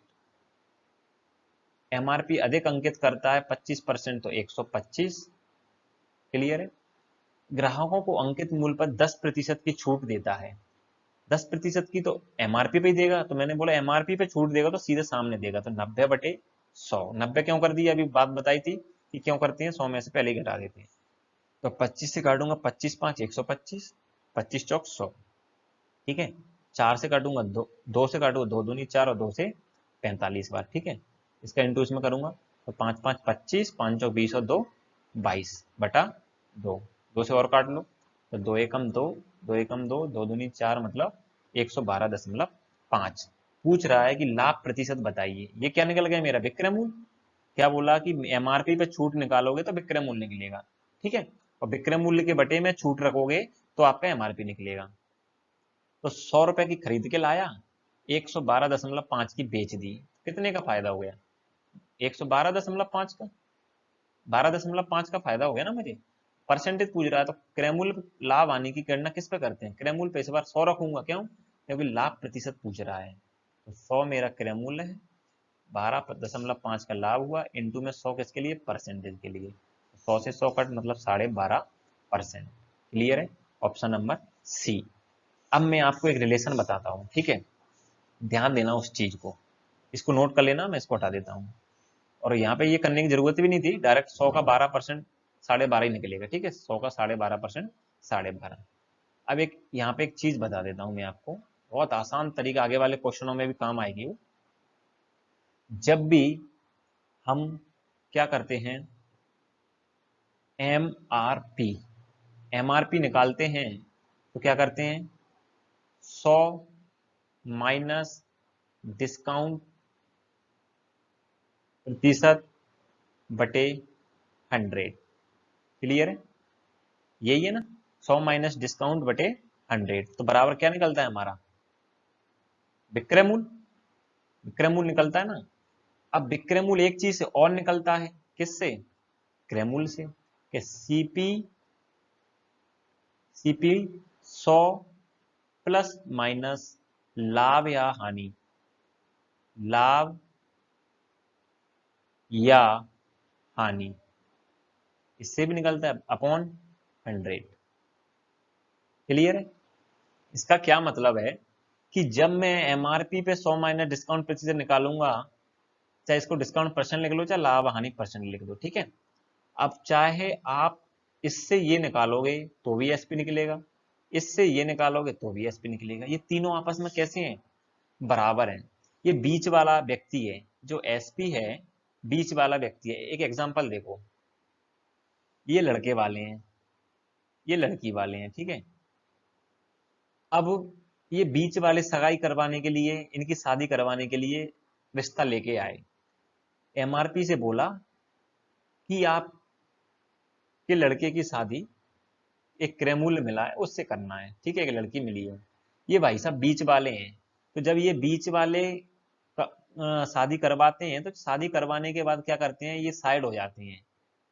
एमआरपी अधिक अंकित करता है 25%, तो 125। क्लियर है। ग्राहकों को अंकित मूल्य पर 10% की छूट देता है। 10% की तो एमआरपी पे ही देगा, तो मैंने बोला एमआरपी पे छूट देगा तो सीधे सामने देगा, तो 90/100। 90 क्यों कर दिया, अभी बात बताई थी कि क्यों करते हैं, 100 में से पहले ही घटा देते हैं। तो 25 से काटूंगा, 25 5 125, 25 चौक 100। ठीक है। 4 से काटूंगा 2 से काटूंगा 2 दूनी 4 और 2 से 45 बार। ठीक है। इसका इंटू इसमें करूंगा तो 5 5 25, 5 चौक 20 और 2 22/2। 2 से और काट लो तो 2 एकम 2, 2 एकम 2, 2 दूनी 4, मतलब 112.5। पूछ रहा है कि लाभ प्रतिशत बताइए। ये क्या निकल गया मेरा, विक्रय मूल्य। क्या बोला कि एमआरपी पे छूट निकालोगे तो विक्रय मूल्य निकलेगा। ठीक है। और विक्रय मूल्य के बटे में छूट रखोगे तो आपका एमआरपी निकलेगा। तो 100 रुपए की खरीद के लाया, 112.5 की बेच दी, कितने का फायदा हो गया, 112.5 का, 12.5 का फायदा हो गया ना मुझे। परसेंटेज पूछ रहा है तो क्रय मूल्य लाभ आने की गणना किस पे करते हैं, क्रय मूल्य पे। इस बार 100 रखूंगा, क्यों, क्योंकि लाभ प्रतिशत पूछ रहा है। तो 100 मेरा क्रय मूल्य है, 12.5 का लाभ हुआ, इंटू में 100 किसके लिए, परसेंटेज के लिए। 100 से 100 कट, मतलब 12.5%। क्लियर है, ऑप्शन नंबर सी। अब मैं आपको एक रिलेशन बताता हूँ, ठीक है, ध्यान देना उस चीज को, इसको नोट कर लेना, मैं इसको हटा देता हूँ। और यहाँ पे ये करने की जरूरत भी नहीं थी, डायरेक्ट 100 का 12% 12.5 ही निकलेगा। ठीक है, 100 का 12.5% 12.5। अब एक यहाँ पे एक चीज बता देता हूँ मैं आपको, बहुत आसान तरीका, आगे वाले क्वेश्चनों में भी काम आएगी वो। जब भी हम क्या करते हैं, एमआरपी एमआरपी निकालते हैं तो क्या करते हैं, 100 माइनस डिस्काउंट प्रतिशत बटे 100। क्लियर है, यही है ना, 100 माइनस डिस्काउंट बटे 100, तो बराबर क्या निकलता है हमारा, विक्रय मूल्य। विक्रय मूल्य निकलता है ना। अब विक्रय मूल्य एक चीज से और निकलता है, किससे, क्रय मूल्य से, कि सीपी 100 प्लस माइनस लाभ या हानि, लाभ या हानि, इससे भी निकलता है अपॉन 100। क्लियर है। इसका क्या मतलब है कि जब मैं एमआरपी पे 100 माइनस डिस्काउंट प्रतिशत निकालूंगा, चाहे इसको डिस्काउंट परसेंट लिख लो चाहे लाभ हानि परसेंट लिख दो, ठीक है। अब चाहे आप इससे ये निकालोगे तो भी एसपी निकलेगा, इससे ये निकालोगे तो भी एसपी निकलेगा। ये तीनों आपस में कैसे हैं, बराबर हैं। ये बीच वाला व्यक्ति है, जो एसपी है, बीच वाला व्यक्ति है। एक एग्जांपल देखो, ये लड़के वाले हैं, ये लड़की वाले हैं, ठीक है। अब ये बीच वाले सगाई करवाने के लिए, इनकी शादी करवाने के लिए रिश्ता लेके आए। एमआरपी से बोला कि आप के लड़के की शादी एक क्रय मूल्य मिला है उससे करना है, ठीक है, एक लड़की मिली है। ये भाई साहब बीच वाले हैं, तो जब ये बीच वाले शादी करवाते हैं तो शादी करवाने के बाद क्या करते हैं, ये साइड हो जाते हैं,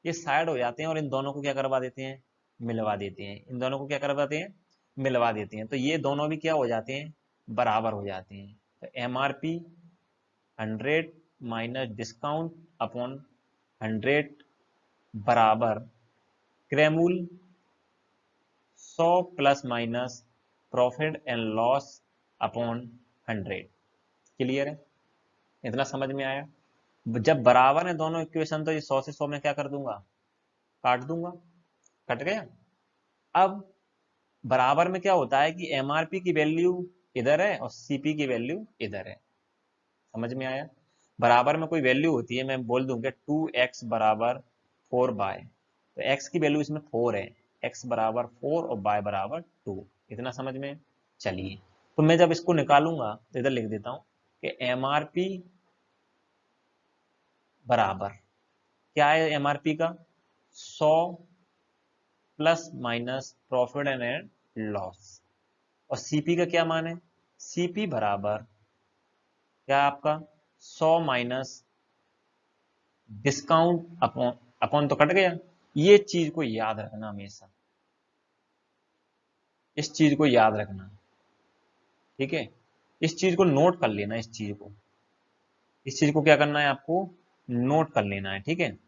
ये साइड हो जाते हैं और इन दोनों को क्या करवा देते हैं, मिलवा देते हैं। इन दोनों को क्या करवाते हैं, मिलवा देते हैं। तो ये दोनों भी क्या हो जाते हैं, बराबर हो जाते हैं। तो एमआरपी 100 माइनस डिस्काउंट अपॉन 100 बराबर क्रय मूल्य 100 plus minus profit and loss upon 100। Clear है, इतना समझ में आया। जब बराबर है दोनों इक्वेशन तो ये 100 से 100 में क्या कर दूंगा, काट दूंगा, कट गया। अब बराबर में क्या होता है कि एमआरपी की वैल्यू इधर है और सीपी की वैल्यू इधर है। समझ में आया। बराबर में कोई वैल्यू होती है, मैं बोल दूंगा 2x बराबर 4y, तो x की वैल्यू इसमें 4 है, x बराबर 4 और y बराबर 2। इतना समझ में? चलिए, तो मैं जब इसको निकालूंगा तो इधर लिख देता हूं कि MRP बराबर क्या है, MRP का 100 plus minus profit and loss, और CP का क्या मान है, CP बराबर क्या आपका 100 माइनस डिस्काउंट अपॉन, अपॉन तो कट गया। ये चीज को याद रखना हमेशा, इस चीज को याद रखना, ठीक है, इस चीज को नोट कर लेना, इस चीज को क्या करना है आपको, नोट कर लेना है, ठीक है।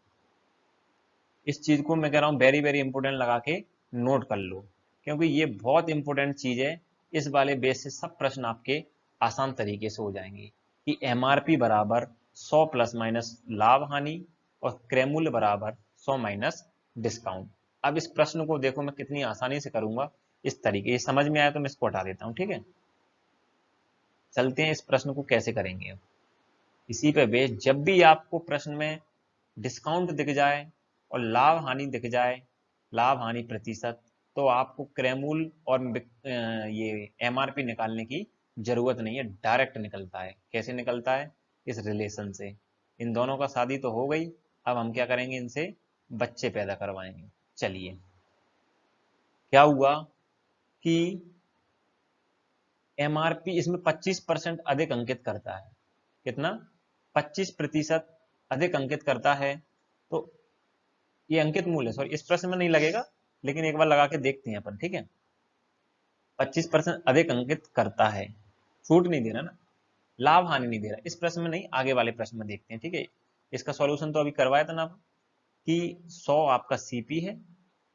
इस चीज को मैं कह रहा हूं वेरी वेरी इंपोर्टेंट लगा के नोट कर लो, क्योंकि ये बहुत इंपोर्टेंट चीज है। इस वाले बेस से सब प्रश्न आपके आसान तरीके से हो जाएंगे कि MRP बराबर 100 प्लस माइनस लाभ हानि और क्रय मूल्य बराबर 100 माइनस डिस्काउंट। अब इस प्रश्न को देखो मैं कितनी आसानी से करूंगा, इस तरीके, ये समझ में आया तो मैं इसको हटा देता हूं, ठीक है। चलते हैं इस प्रश्न को कैसे करेंगे। अब इसी पे बेस, जब भी आपको प्रश्न में डिस्काउंट दिख जाए और लाभ हानि दिख जाए, लाभ हानि प्रतिशत, तो आपको क्रय मूल्य और ये MRP निकालने की जरूरत नहीं है, डायरेक्ट निकलता है। कैसे निकलता है, इस रिलेशन से। इन दोनों का शादी तो हो गई, अब हम क्या करेंगे, इनसे बच्चे पैदा करवाएंगे। चलिए, क्या हुआ कि MRP इसमें 25% अधिक अंकित करता है। कितना, 25% अधिक अंकित करता है। तो ये अंकित मूल्य, सॉरी इस प्रश्न में नहीं लगेगा, लेकिन एक बार लगा के देखते हैं अपन, ठीक है। 25% अधिक अंकित करता है, छूट नहीं दे रहा ना, लाभ हानि नहीं दे रहा, इस प्रश्न में नहीं, आगे वाले प्रश्न में देखते हैं, ठीक है। इसका सॉल्यूशन तो अभी करवाया था ना कि 100 आपका CP है,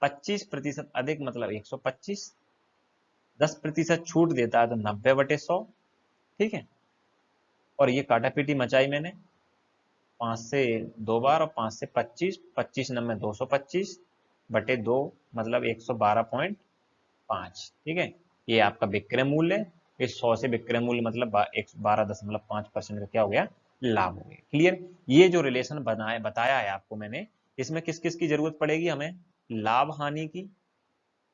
25% अधिक मतलब 125, 10% छूट देता है तो 90/100, ठीक है। और ये काटापीटी मचाई मैंने 5 से 2 बार और 5 से 25, 25 9 225/2 मतलब 112.5, ठीक है। ये आपका विक्रय मूल्य है। इस 100 से विक्रय मूल्य मतलब 12.5% का क्या हो गया, लाभ हो गया। क्लियर? ये जो रिलेशन बनाया बताया है आपको मैंने, इसमें किस किस की जरूरत पड़ेगी हमें, लाभ हानि की,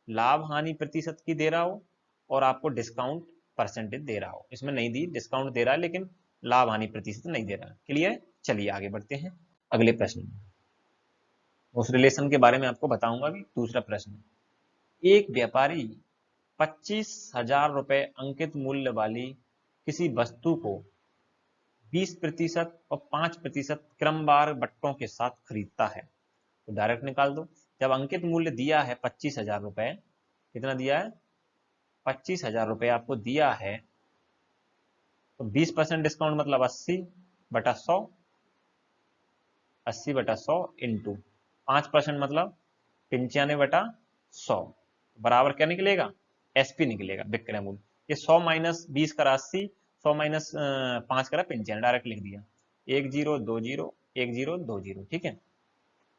लाभ हानि प्रतिशत की दे रहा हो और आपको डिस्काउंट परसेंटेज दे रहा हो। इसमें नहीं दी, डिस्काउंट दे रहा है लेकिन लाभ हानि प्रतिशत नहीं दे रहा। क्लियर? चलिए आगे बढ़ते हैं अगले प्रश्न में। उस रिलेशन के बारे में आपको बताऊंगा भी। दूसरा प्रश्न, एक व्यापारी 25,000 रुपए अंकित मूल्य वाली किसी वस्तु को 20% और 5% क्रमवार बट्टों के साथ खरीदता है, तो डायरेक्ट निकाल दो। जब अंकित मूल्य दिया है 25,000 रुपए, कितना दिया है, 25,000 रुपए आपको दिया है, तो 20% डिस्काउंट मतलब 80/100, 80/100 इंटू 5% मतलब 95/100, बराबर क्या निकलेगा, SP निकलेगा, विक्रय मूल्य। ये 100 माइनस 20 करा 80, 100 माइनस 5 करा 95, डायरेक्ट लिख दिया। 1 0 2 0 1 0 2 0, ठीक है।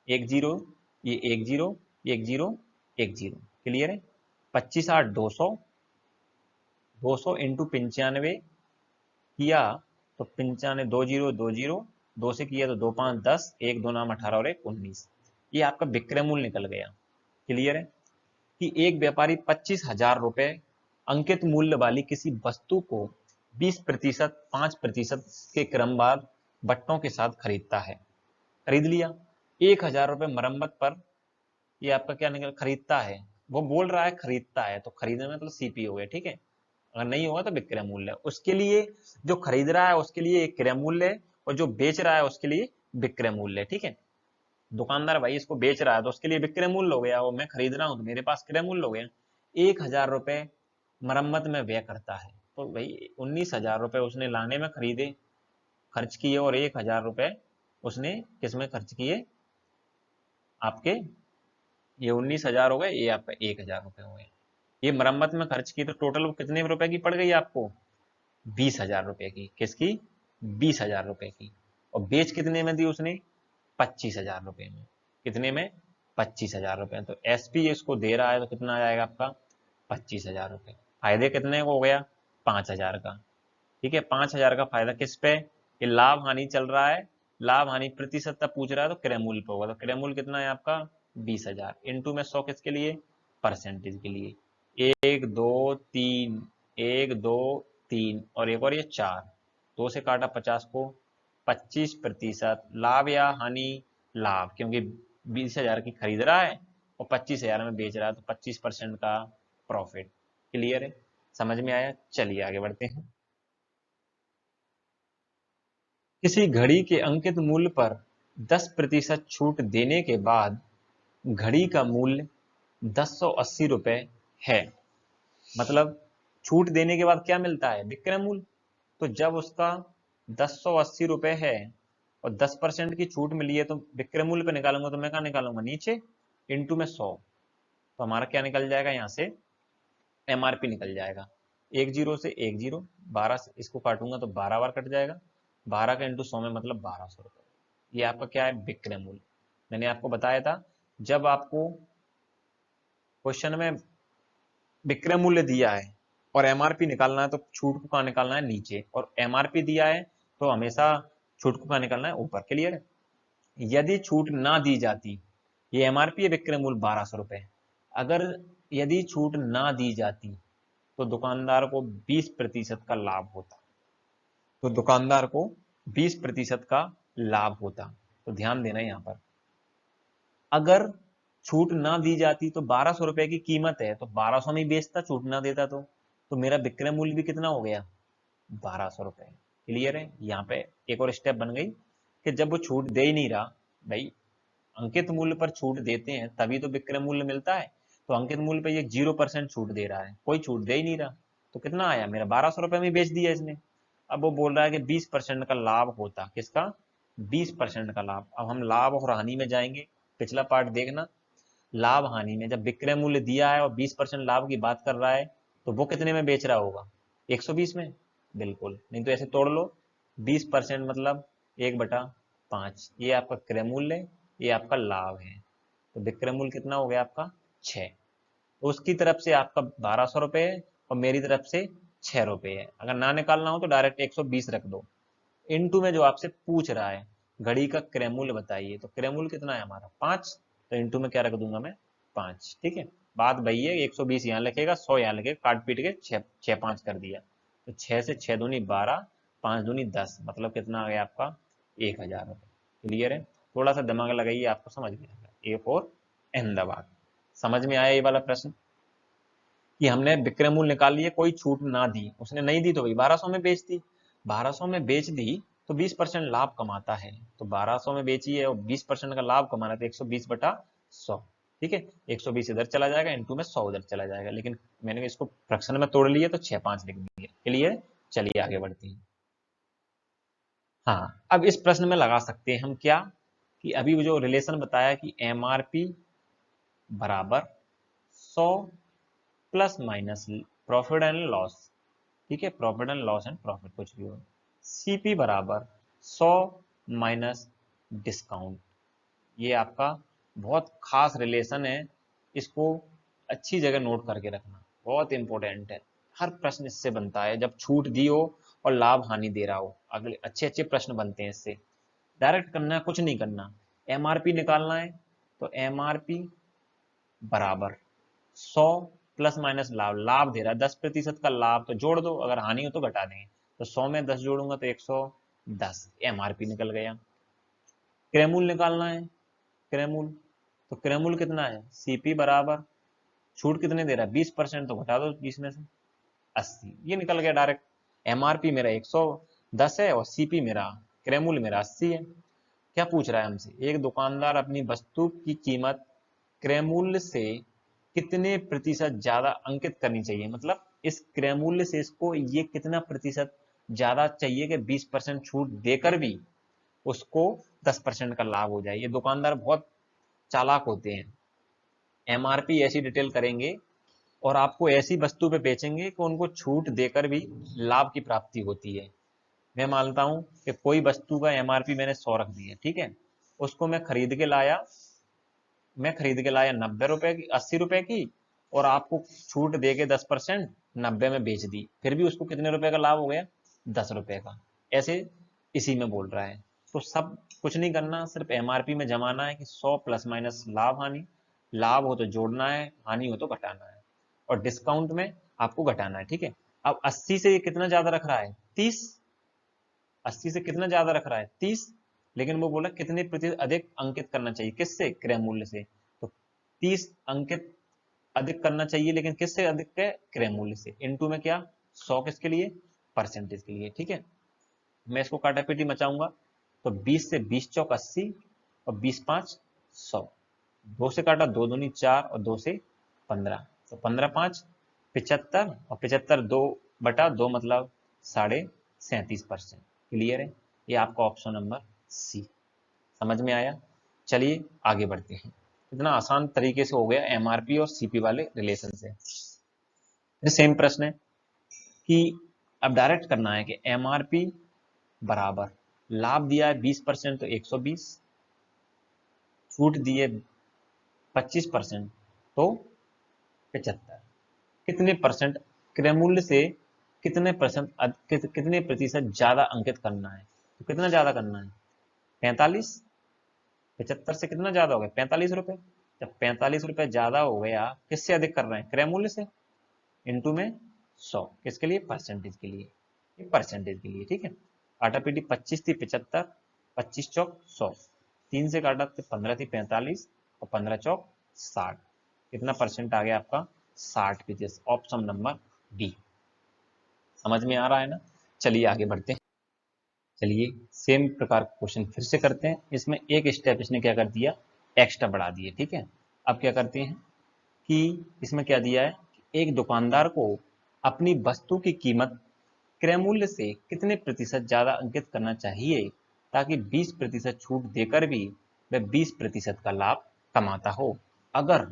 1 0, ये 1 0 1 0 1 0, क्लियर है। 25 8 200, 200 इंटू 95 किया तो 95, 2 0 2 0, 2 से किया तो 2 5 10, 1 2 नाम 18 और 1 19। ये आपका विक्रय मूल्य निकल गया। क्लियर है कि एक व्यापारी 25,000 रुपए अंकित मूल्य वाली किसी वस्तु को 20%, 5% के क्रमवार बट्टों के साथ खरीदता है। खरीद लिया। 1,000 रुपए मरम्मत पर, ये आपका क्या निकल, खरीदता है, वो बोल रहा है खरीदता है, तो खरीदने में मतलब CP हो गया, ठीक है। अगर नहीं होगा तो विक्रय मूल्य। उसके लिए जो खरीद रहा है उसके लिए एक क्रय मूल्य है, और जो बेच रहा है उसके लिए विक्रय मूल्य है, ठीक है। दुकानदार भाई इसको बेच रहा है तो उसके लिए विक्रय मूल्य हो गया, और मैं खरीद रहा हूं तो मेरे पास क्रय मूल्य हो गया। 1,000 रुपए मरम्मत में व्यय करता है, तो भाई 19,000 रुपए उसने लाने में खरीदे, खर्च किए, और 1,000 रुपए उसने किसमें खर्च किए, आपके ये 19,000 हो गए, ये आपका 1,000 रुपए हो गए। ये मरम्मत में खर्च की तो टोटल वो कितने रुपए की पड़ गई आपको, 20,000 रुपए की। किसकी, 20,000 रुपए की। और बेच कितने में दी उसने, 25,000 रुपए में। कितने में, 25,000 रुपए। तो SP इसको दे रहा है तो कितना आ जाएगा आपका, 25,000 रुपए। फायदे कितने को हो गया, 5,000 का, ठीक है। 5,000 का फायदा किस पे, ये लाभ हानि चल रहा है, लाभ हानि प्रतिशत तक पूछ रहा है तो क्रय मूल्य पे होगा। तो क्रय मूल्य कितना है आपका 20,000 इंटू में 100 किसके लिए, परसेंटेज के लिए। 1 2 3, 1 2 3 और एक और ये 4, 2 से काटा 50 को, 25% लाभ या हानि, लाभ, क्योंकि 20,000 की खरीद रहा है और 25,000 में बेच रहा है तो 25% का प्रॉफिट। क्लियर है, समझ में आया। चलिए आगे बढ़ते हैं। किसी घड़ी के अंकित मूल्य पर 10% छूट देने के बाद घड़ी का मूल्य 1080 रुपए है। मतलब छूट देने के बाद क्या मिलता है, विक्रय मूल्य। तो जब उसका 1080 रुपए है और 10% की छूट मिली है तो विक्रय मूल्य पे निकालूंगा तो मैं क्या निकालूंगा, नीचे इंटू में 100। तो हमारा क्या निकल जाएगा यहाँ से, एमआरपी निकल जाएगा। एक जीरो से एक जीरो, 12 से इसको काटूंगा तो 12 बार कट जाएगा, 12 का इंटू 100 में मतलब 1200 रुपये। ये आपका क्या है, विक्रय मूल्य। मैंने आपको बताया था जब आपको क्वेश्चन में विक्रय मूल्य दिया है और एमआरपी निकालना है तो छूट को कहाँ निकालना है, नीचे, और एमआरपी दिया है तो हमेशा छूट को कहाँ निकालना है, ऊपर। क्लियर है। यदि छूट ना दी जाती, ये एमआरपी है, विक्रय मूल्य 1200 रुपए, अगर यदि छूट ना दी जाती तो दुकानदार को 20% का लाभ होता। तो दुकानदार को 20% का लाभ होता। तो ध्यान देना यहाँ पर, अगर छूट ना दी जाती तो 1200 रुपए की कीमत है तो 1200 में ही बेचता, छूट ना देता तो मेरा विक्रय मूल्य भी कितना हो गया, 1200 रुपए। क्लियर है। यहाँ पे एक और स्टेप बन गई कि जब वो छूट दे ही नहीं रहा, भाई अंकित मूल्य पर छूट देते हैं तभी तो विक्रय मूल्य मिलता है, तो अंकित मूल्य पे ये 0% छूट दे रहा है, कोई छूट दे ही नहीं रहा, तो कितना आया, मेरा 1200 रुपए में बेच दिया इसने। अब वो बोल रहा है कि 20% का लाभ होता, किसका, 20% का लाभ। अब हम लाभ और हानि में जाएंगे, पिछला पार्ट देखना। लाभ हानि में जब विक्रय मूल्य दिया है और 20% लाभ की बात कर रहा है तो वो कितने में बेच रहा होगा, 120 में, बिल्कुल। नहीं तो ऐसे तोड़ लो, 20% मतलब 1/5, ये आपका क्रय मूल्य है, ये आपका लाभ है। तो विक्रय मूल्य कितना हो गया आपका, 6। उसकी तरफ से आपका 1200 रुपए है और मेरी तरफ से 6 रुपए है। अगर ना निकालना हो तो डायरेक्ट 120 रख दो। इनटू में जो आपसे पूछ रहा है घड़ी का क्रय मूल्य बताइए, तो क्रय मूल्य कितना है हमारा 5, तो इनटू में क्या रख दूंगा मैं, 5। ठीक है, बात वही है, 120 यहाँ लिखेगा, 100 यहाँ लिखेगा, काट पीट के 6 5 कर दिया। तो 6 से 6 दूनी 12, 5 दूनी 10, मतलब कितना आ गया आपका 1000 रुपये। क्लियर है। थोड़ा सा दिमाग लगाइए, आपको समझ में आएगा। A4 अहमदाबाद। समझ में आया ये वाला प्रश्न कि हमने विक्रय मूल्य निकाल लिए, कोई छूट ना दी, उसने नहीं दी तो भाई 1200 में बेच दी, 1200 में बेच दी तो 20% लाभ कमाता है। तो 1200 में बेची है और 20% का लाभ कमाना है तो 120/100। ठीक है, 120 इधर चला जाएगा, इंटू में 100 उधर चला जाएगा, लेकिन मैंने इसको फ्रैक्शन में तोड़ लिया तो 6 5 लिख दिए। क्लियर। चलिए आगे बढ़ते हैं। हाँ, अब इस प्रश्न में लगा सकते हैं हम क्या, कि अभी वो जो रिलेशन बताया कि एमआरपी बराबर 100 plus minus profit and loss. ठीक है, profit and loss and profit कुछ भी हो, सीपी बराबर 100 माइनस डिस्काउंट। ये आपका बहुत खास रिलेशन है, इसको अच्छी जगह नोट करके रखना, बहुत इंपॉर्टेंट है। हर प्रश्न इससे बनता है जब छूट दी हो और लाभ हानि दे रहा हो, अगले अच्छे अच्छे प्रश्न बनते हैं इससे। डायरेक्ट करना है, कुछ नहीं करना, एमआरपी निकालना है तो एमआरपी बराबर 100 प्लस माइनस लाभ, लाभ दे रहा है 10% का लाभ तो जोड़ दो, अगर हानि हो तो घटा देंगे। तो 100 में 10 जोड़ूंगा तो 110, एमआरपी निकल गया। क्रय मूल्य निकालना है, क्रय मूल्य, तो क्रय मूल्य कितना है, सीपी बराबर छूट कितने दे रहा है 20%, तो घटा दो 20 में से 80, ये निकल गया डायरेक्ट। एमआरपी मेरा 110 है और सीपी मेरा, क्रय मूल्य मेरा 80 है। क्या पूछ रहा है हमसे, एक दुकानदार अपनी वस्तु की कीमत क्रय मूल्य से कितने प्रतिशत ज्यादा अंकित करनी चाहिए, मतलब इस क्रय मूल्य से इसको ये कितना प्रतिशत ज्यादा चाहिए कि 20% छूट देकर भी उसको 10% का लाभ हो जाए। ये दुकानदार बहुत चालाक होते हैं, एमआरपी ऐसी डिटेल करेंगे और आपको ऐसी वस्तु पे बेचेंगे कि उनको छूट देकर भी लाभ की प्राप्ति होती है। मैं मानता हूं कि कोई वस्तु का एमआरपी मैंने 100 रख दी है, ठीक है, उसको मैं खरीद के लाया, 90 रुपए की, 80 रुपए की, और आपको छूट दे के 10% 90 में बेच दी, फिर भी उसको कितने रुपए का लाभ हो गया, 10 रुपए का। ऐसे इसी में बोल रहा है। तो सब कुछ नहीं करना, सिर्फ एमआरपी में जमाना है कि 100 प्लस माइनस लाभ हानि, लाभ हो तो जोड़ना है, हानि हो तो घटाना है, और डिस्काउंट में आपको घटाना है। ठीक है, अब 80 से ये कितना ज्यादा रख रहा है, 30। 80 से कितना ज्यादा रख रहा है, 30। लेकिन वो बोला कितने प्रतिशत अधिक अंकित करना चाहिए, किससे, क्रय मूल्य से। तो 30 अंकित अधिक करना चाहिए, लेकिन किससे अधिक है, क्रय मूल्य से। इनटू में क्या, 100 किसके लिए, परसेंटेज के लिए। ठीक है, मैं इसको काटापीटी मचाऊंगा तो 20 से 20 चौक 80 और 20 5 100। 2 से काटा 2 दूनी 4 और 2 से 15, तो 15 5 75, और 75 2/2 मतलब 37.5%। क्लियर है, ये आपका ऑप्शन नंबर सी। समझ में आया। चलिए आगे बढ़ते हैं। इतना आसान तरीके से हो गया एमआरपी और सीपी वाले रिलेशन से। सेम प्रश्न है कि अब डायरेक्ट करना है कि एमआरपी बराबर लाभ दिया है 20% तो 120, छूट दी है 25% तो 75। कितने परसेंट क्रय मूल्य से कितने परसेंट कितने प्रतिशत ज्यादा अंकित करना है, तो कितना ज्यादा करना है, 45। 75 से कितना ज्यादा हो गया, 45 रुपए। जब 45 रुपए ज्यादा हो गया, किससे अधिक कर रहे हैं, क्रय मूल्य से, इनटू में 100, किसके लिए, परसेंटेज के लिए, ये परसेंटेज के लिए। ठीक है, आटा पीटी 25 थी 75, 25 चौक 100, 3 से काटा तो 15 थी 45 और 15 चौक 60। कितना परसेंट आ गया आपका, 60%। Option number D. समझ में आ रहा है ना। चलिए आगे बढ़ते हैं। चलिए सेम प्रकार का क्वेश्चन फिर से करते हैं। इसमें एक स्टेप इसने क्या कर दिया, एक्स्ट्रा बढ़ा दिए। ठीक है, अब क्या करते हैं कि इसमें क्या दिया है, एक दुकानदार को अपनी वस्तु की कीमत क्रय मूल्य से कितने प्रतिशत ज्यादा अंकित करना चाहिए ताकि 20% छूट देकर भी वह 20% का लाभ कमाता हो, अगर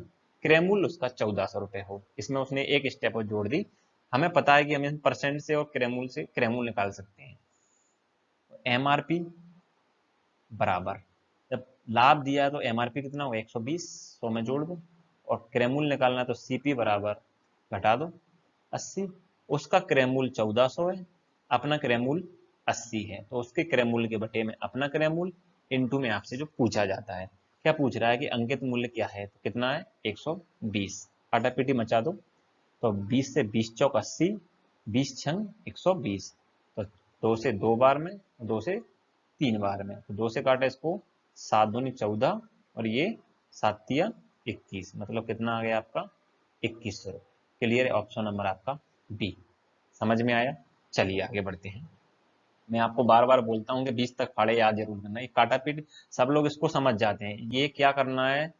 क्रय मूल्य उसका 1400 रुपए हो। इसमें उसने एक स्टेप और जोड़ दी। हमें पता है कि हम परसेंट से और क्रय मूल्य से क्रय मूल्य निकाल सकते हैं। एमआरपी बराबर, जब लाभ दिया है तो एमआरपी कितना होगा, 120, 100 में जोड़ दो, और क्रय मूल्य निकालना है तो सीपी बराबर घटा दो 80। उसका क्रय मूल्य 1400 है, अपना क्रय मूल्य 80 है, तो उसके क्रय मूल्य के बटे में अपना क्रय मूल्य इनटू में आपसे जो पूछा जाता है, क्या पूछ रहा है कि अंकित मूल्य क्या है, तो कितना है 120। आटापीटी मचा दो, तो 20 से 20 चौक 80, 20 छंग 120, तो 2 से 2 बार में, 2 से 3 बार में, तो 2 से काटा इसको, 7 दूनी 14 और ये 7 तिया 21, मतलब कितना आ गया आपका 2100। क्लियर है, ऑप्शन नंबर आपका बी। समझ में आया। चलिए आगे बढ़ते हैं। मैं आपको बार बार बोलता हूँ कि 20 तक फाड़े याद जरूर करना। ये काटापीट सब लोग इसको समझ जाते हैं, ये क्या करना है,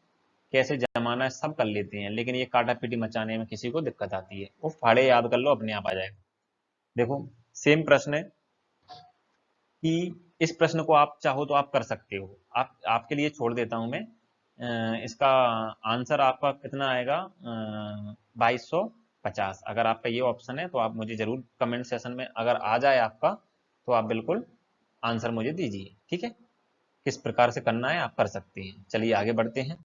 कैसे जमाना है, सब कर लेते हैं, लेकिन ये काटापीटी मचाने में किसी को दिक्कत आती है। वो फाड़े याद कर लो, अपने आप आ जाएगा। देखो सेम प्रश्न है कि इस प्रश्न को आप चाहो तो आप कर सकते हो, आप आपके लिए छोड़ देता हूं मैं। इसका आंसर आपका कितना आएगा, 2250। अगर आपका ये ऑप्शन है तो आप मुझे जरूर कमेंट सेशन में अगर आ जाए आपका, तो आप बिल्कुल आंसर मुझे दीजिए। ठीक है, किस प्रकार से करना है आप कर सकते हैं। चलिए आगे बढ़ते हैं।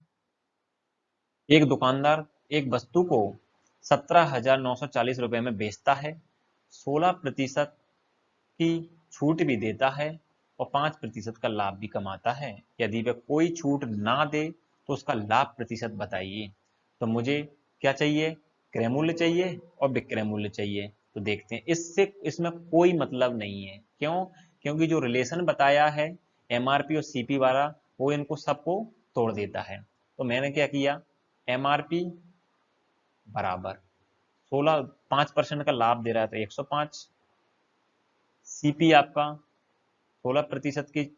एक दुकानदार एक वस्तु को 17,940 रुपए में बेचता है, 16% की छूट भी देता है और 5% का लाभ भी कमाता है। यदि वह कोई छूट ना दे तो उसका लाभ प्रतिशत बताइए। तो मुझे क्या चाहिए, क्रय मूल्य चाहिए और विक्रय मूल्य चाहिए। तो देखते हैं, इससे इसमें कोई मतलब नहीं है। क्यों, क्योंकि जो रिलेशन बताया है एमआरपी और सीपी वाला, वो इनको सबको तोड़ देता है। तो मैंने क्या किया, एमआरपी बराबर 16, 5% का लाभ दे रहा है तो 105, सीपी आपका 16% की,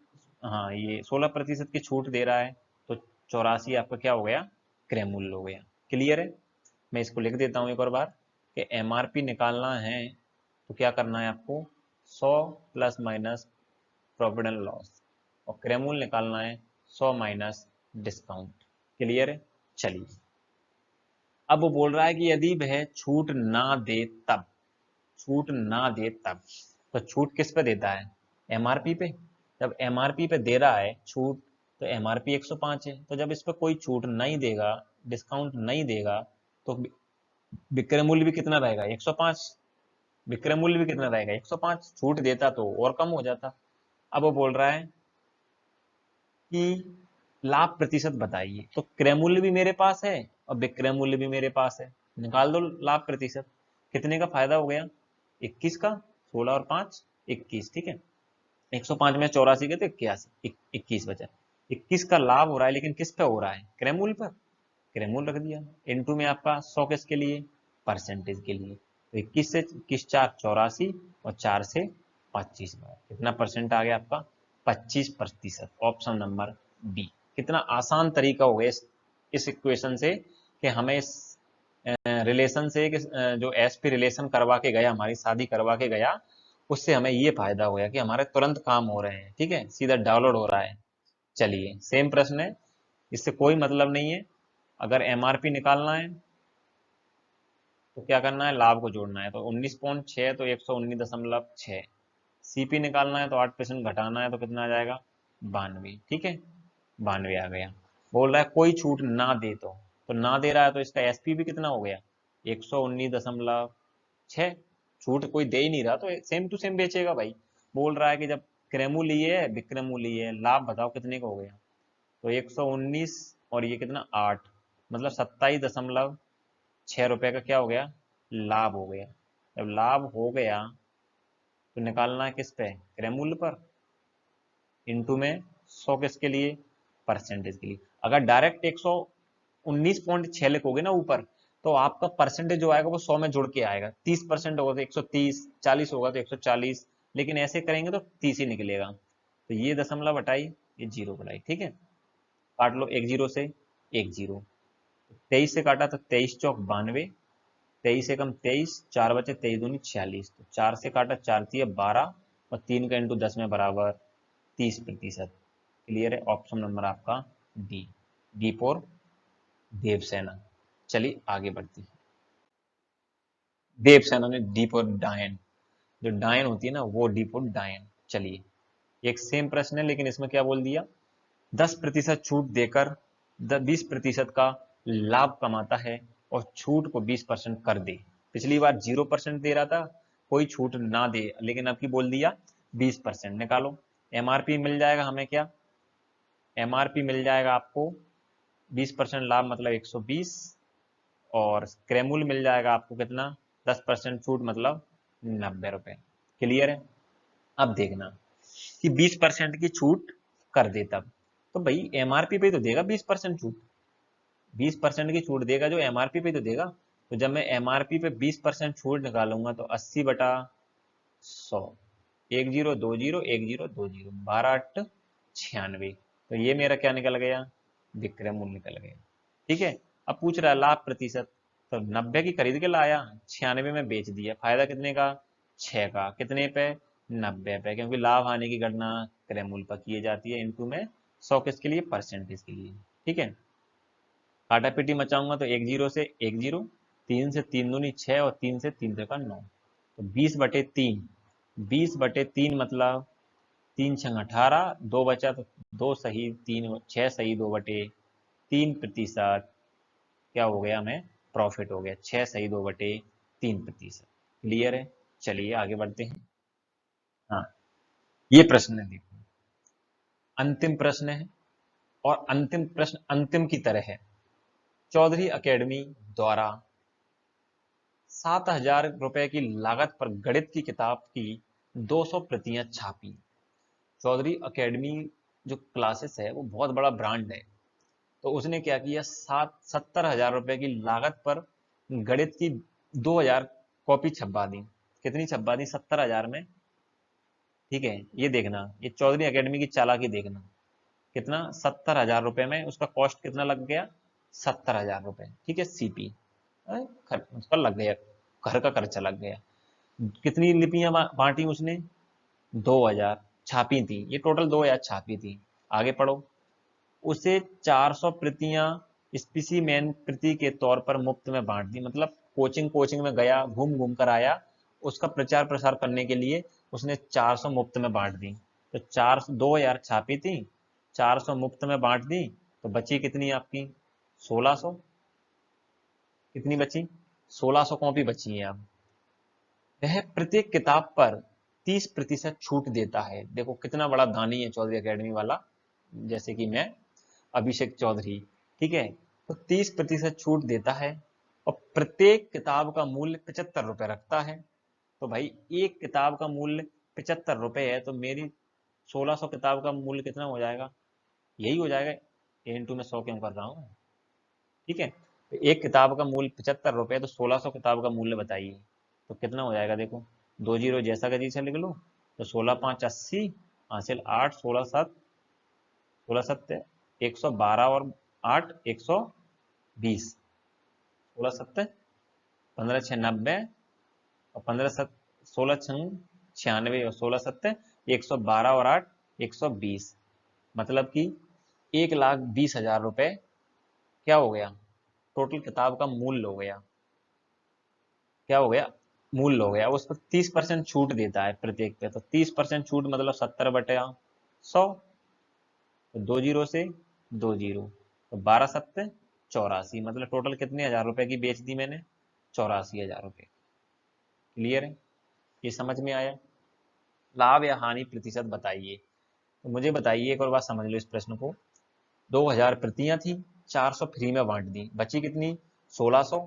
हाँ ये 16% की छूट दे रहा है, तो 84 आपका क्या हो गया, क्रय मूल्य हो गया। क्लियर है, मैं इसको लिख देता हूँ एक और बार कि एमआरपी निकालना है तो क्या करना है आपको, 100 plus minus profit and loss, और क्रय मूल्य निकालना है 100 माइनस डिस्काउंट। क्लियर है। चलिए अब वो बोल रहा है कि यदि वह छूट ना दे तब, छूट ना दे तब, तो छूट किस पे देता है, एमआरपी पे। जब एमआरपी पे दे रहा है छूट, तो एमआरपी 105 है, तो जब इस पर कोई छूट नहीं देगा, डिस्काउंट नहीं देगा, तो विक्रय मूल्य भी कितना रहेगा, 105। विक्रय मूल्य भी कितना रहेगा, 105। छूट देता तो और कम हो जाता, अब वो बोल रहा है कि लाभ प्रतिशत बताइए, तो क्रय मूल्य भी मेरे पास है और विक्रय मूल्य भी मेरे पास है, निकाल दो लाभ प्रतिशत। कितने का फायदा हो गया? 21 का, 16 और 5 21, ठीक है। 105 में 84 के तो 81, 21 बचा। 21 का लाभ हो रहा है, लेकिन किस पे हो रहा है? क्रय मूल्य पर। क्रय मूल्य रख दिया, इनटू में आपका 100 किसके लिए? परसेंटेज के लिए। तो 21 से 21 4 84 और 4 से 25, कितना परसेंट आ गया आपका? 25%। Option number B. कितना आसान तरीका हो गया इस इक्वेशन से कि हमें इस रिलेशन से कि जो एसपी रिलेशन करवा के गया, हमारी शादी करवा के गया, उससे हमें ये फायदा हो गया कि हमारे तुरंत काम हो रहे हैं, ठीक है, सीधा डाउनलोड हो रहा है। चलिए सेम प्रश्न है, इससे कोई मतलब नहीं है। अगर एमआरपी निकालना है तो क्या करना है? लाभ को जोड़ना है, तो 19.6 तो 119.6। सीपी निकालना है तो 8% घटाना है, तो कितना आ जाएगा? 92, ठीक है, 92 आ गया। बोल रहा है कोई छूट ना दे तो ना दे रहा है तो इसका एसपी भी कितना हो गया? 119.6। छूट कोई दे ही नहीं रहा तो सेम टू सेम बेचेगा भाई। बोल रहा है कि जब क्रय मूल्य ये है, विक्रय मूल्य ये है, लाभ बताओ कितने का हो गया? तो 119 और ये कितना? 8, मतलब 27.6 रुपए का क्या हो गया? लाभ हो गया। जब लाभ हो गया तो निकालना है किस पे? क्रय मूल्य पर, इनटू में 100 किसके लिए? परसेंटेज के लिए। अगर डायरेक्ट 119.6 लिखोगे ना ऊपर, तो आपका परसेंटेज जो आएगा वो 100 में जुड़ के आएगा। 30% होगा तो 130, 40 होगा तो 140, लेकिन ऐसे करेंगे तो 30 ही निकलेगा। तो ये दशमलव हटाई, ये जीरो बनाई, ठीक है। काट लो एक जीरो से एक जीरो। 23 से काटा तो 23 चौक 92, 23 से कम 23, 4 बचे, 23 दूनी 46, तो 4 से काटा 4 तिया 12 और 3 का इंटू 10 में बराबर 30%। क्लियर है? ऑप्शन नंबर आपका डी, डी फॉर देवसेना। चलिए आगे बढ़ते हैं। देवसेना ने डी फॉर डायन, जो डायन होती है ना वो डी फॉर डायन। चलिए एक सेम प्रश्न है, लेकिन इसमें क्या बोल दिया? 10% छूट देकर 20% का लाभ कमाता है और छूट को 20% कर दे। पिछली बार 0% दे रहा था, कोई छूट ना दे, लेकिन अब की बोल दिया 20%। निकालो एमआरपी मिल जाएगा हमें क्या? एमआरपी मिल जाएगा आपको 20% लाभ मतलब 120, और क्रय मूल्य मिल जाएगा आपको कितना? 10% छूट मतलब 90 रुपए। क्लियर है? अब देखना कि 20% की छूट कर दे तब, तो भाई एमआरपी पे तो देगा 20% छूट। 20% की छूट देगा जो एमआरपी पे तो देगा। तो जब मैं एमआरपी पे 20% छूट निकालूंगा तो 80/100, 10 20 10 20, 12 8 96। तो ये मेरा क्या निकल गया? विक्रय मूल्य निकल गया, ठीक है। अब पूछ रहा है लाभ प्रतिशत, तो 90 की खरीद के लाया, 96 में बेच दिया, फायदा कितने का? 6 का। कितने पे? 90 पे, क्योंकि लाभ हानि की गणना क्रय मूल्य पर की जाती है, इनटू में 100 किसके लिए? परसेंटेज के लिए, ठीक है। काटा पीटी मचाऊंगा तो एक जीरो से एक जीरो, 3 से 3 दूनी 6 और 3 से 3 का 9, तो 20/3, 20/3 मतलब 3 छंग 18, 2 बचा तो 2 सही 3, 6 सही 2/3%। क्या हो गया? हमें प्रॉफिट हो गया 6 सही 2/3%। क्लियर है? चलिए आगे बढ़ते हैं। हाँ, ये प्रश्न है, देखो अंतिम प्रश्न है, और अंतिम प्रश्न अंतिम की तरह है। चौधरी एकेडमी द्वारा 7,000 रुपए की लागत पर गणित की किताब की 200 प्रतियां छापी। चौधरी एकेडमी जो क्लासेस है वो बहुत बड़ा ब्रांड है, तो उसने क्या किया? 70,000 रुपए की लागत पर गणित की 2,000 कॉपी छपवा दी। कितनी छपवा दी? 70,000 में, ठीक है। ये देखना, ये चौधरी एकेडमी की चालाकी देखना। कितना? 70,000 रुपए में उसका कॉस्ट कितना लग गया? 70,000 रुपए, ठीक है। सीपी उसका लग गया, घर का खर्चा लग गया। कितनी लिपियां बांटी उसने? 2,000 छापी थी, ये टोटल 2,000 छापी थी। आगे पढ़ो। उसे 400 प्रतियां स्पीसीमैन प्रति के तौर पर मुफ्त में बांट दी, मतलब कोचिंग कोचिंग में गया, घूम घूम कर आया, उसका प्रचार प्रसार करने के लिए उसने 400 मुफ्त में बांट दी। तो 2,000 छापी थी, 400 मुफ्त में बांट दी, तो बची कितनी आपकी? 1,600। कितनी बची? 1,600 कॉपी बची है। अब वह प्रत्येक किताब पर 30% छूट देता है। देखो कितना बड़ा दानी है चौधरी एकेडमी वाला, जैसे कि मैं अभिषेक चौधरी, ठीक है। तो 30% छूट देता है और प्रत्येक किताब का मूल्य 75 रुपये रखता है। तो भाई एक किताब का मूल्य 75 रुपये है, तो मेरी 1600 किताब का मूल्य कितना हो जाएगा, यही हो जाएगा। ए इंटू में 100 क्यों कर रहा हूँ, ठीक है। तो एक किताब का मूल्य 75 रुपये, तो 1600 किताब का मूल्य बताइए तो कितना हो जाएगा। देखो 2 जीरो जैसा का जैसा लिख लो, तो 16 5 80, हासिल 8, 16 7, 16 7 112 और 8 120, 16 7 15 6 90 और 15 7 16 6 96 और 16 7 112 और 8 120, मतलब कि 1,20,000 रुपये क्या हो गया, टोटल किताब का मूल्य हो गया। क्या हो गया, मूल्य हो गया। उस पर 30% छूट देता है प्रत्येक पे, तो 30% छूट मतलब 70/100, तो 2 जीरो से 2 जीरो, तो 12 सत्ते 84, मतलब टोटल कितने हजार रुपए की बेच दी मैंने, 84,000 रुपए। क्लियर है, ये समझ में आया। लाभ या हानि प्रतिशत बताइए। तो मुझे बताइए, एक और बात समझ लो इस प्रश्न को। 2000 प्रतियां थी, 400 फ्री में बांट दी, बची कितनी 1600।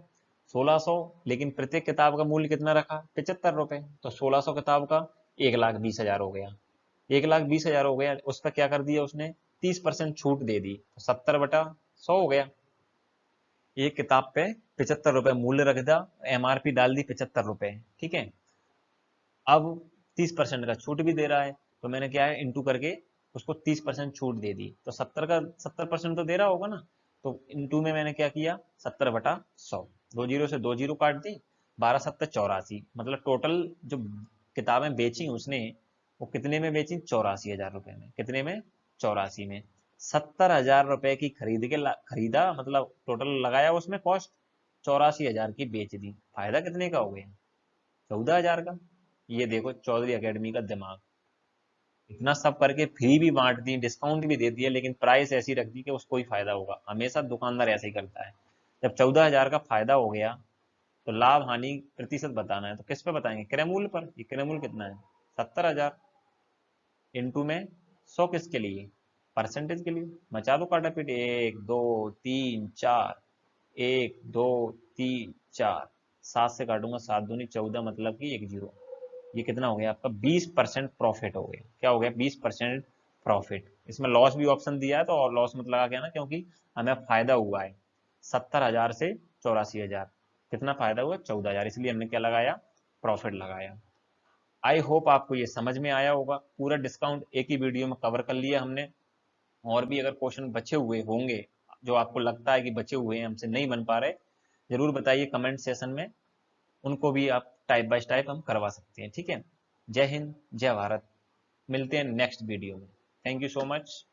1600, लेकिन प्रत्येक किताब का मूल्य कितना रखा 75 रुपए, तो 1600 किताब का 1,20,000 हो गया। 1,20,000 हो गया, उस पर क्या कर दिया उसने, 30% छूट दे दी, तो 70/100 हो गया। एक किताब पे 75 रुपए मूल्य रख दिया, एमआरपी डाल दी 75 रुपए, ठीक है। अब 30% का छूट भी दे रहा है, तो मैंने क्या है इंटू करके उसको 30% छूट दे दी, तो 70% तो दे रहा होगा ना। तो इंटू में मैंने क्या किया, 70/100, 2 जीरो से 2 जीरो काट दी, 12 7 84, मतलब टोटल जो किताबें बेची उसने, वो कितने में बेची, 84,000 रुपए में। कितने में, 84 में। 70,000 रुपए की खरीदा, मतलब टोटल लगाया उसमें कॉस्ट, 84,000 की बेच दी, फायदा कितने का हो गया, 14,000 का। ये देखो चौधरी एकेडमी का दिमाग, इतना सब करके फ्री भी बांट दी, डिस्काउंट भी दे दिया, लेकिन प्राइस ऐसी रख दी कि उसको ही फायदा होगा। हमेशा दुकानदार ऐसे ही करता है। जब 14,000 का फायदा हो गया, तो लाभ हानि प्रतिशत बताना है, तो किस पे बताएंगे, क्रय मूल्य पर। ये क्रय मूल्य कितना है, 70,000, इंटू में 100, किसके लिए, परसेंटेज के लिए। मचा दो काटापीट, 1 2 3 4, 1 2 3 4, 7 से काटूंगा, 7 दूनी 14, मतलब कि 1 जीरो। ये कितना हो गया आपका, 20% प्रॉफिट हो गया। क्या हो गया, 20% प्रॉफिट। इसमें लॉस भी ऑप्शन दिया है, तो और लॉस मत लगा के ना, क्योंकि हमें फायदा हुआ है 70,000 से 84,000, कितना फायदा हुआ, 14,000, इसलिए हमने क्या लगाया, प्रॉफिट लगाया। आई होप आपको ये समझ में आया होगा। पूरा डिस्काउंट एक ही वीडियो में कवर कर लिया हमने। और भी अगर क्वेश्चन बचे हुए होंगे, जो आपको लगता है कि बचे हुए हैं, हमसे नहीं बन पा रहे, जरूर बताइए कमेंट सेशन में, उनको भी आप टाइप बाय टाइप हम करवा सकते हैं, ठीक है। जय हिंद, जय भारत। मिलते हैं नेक्स्ट वीडियो में। Thank you so much.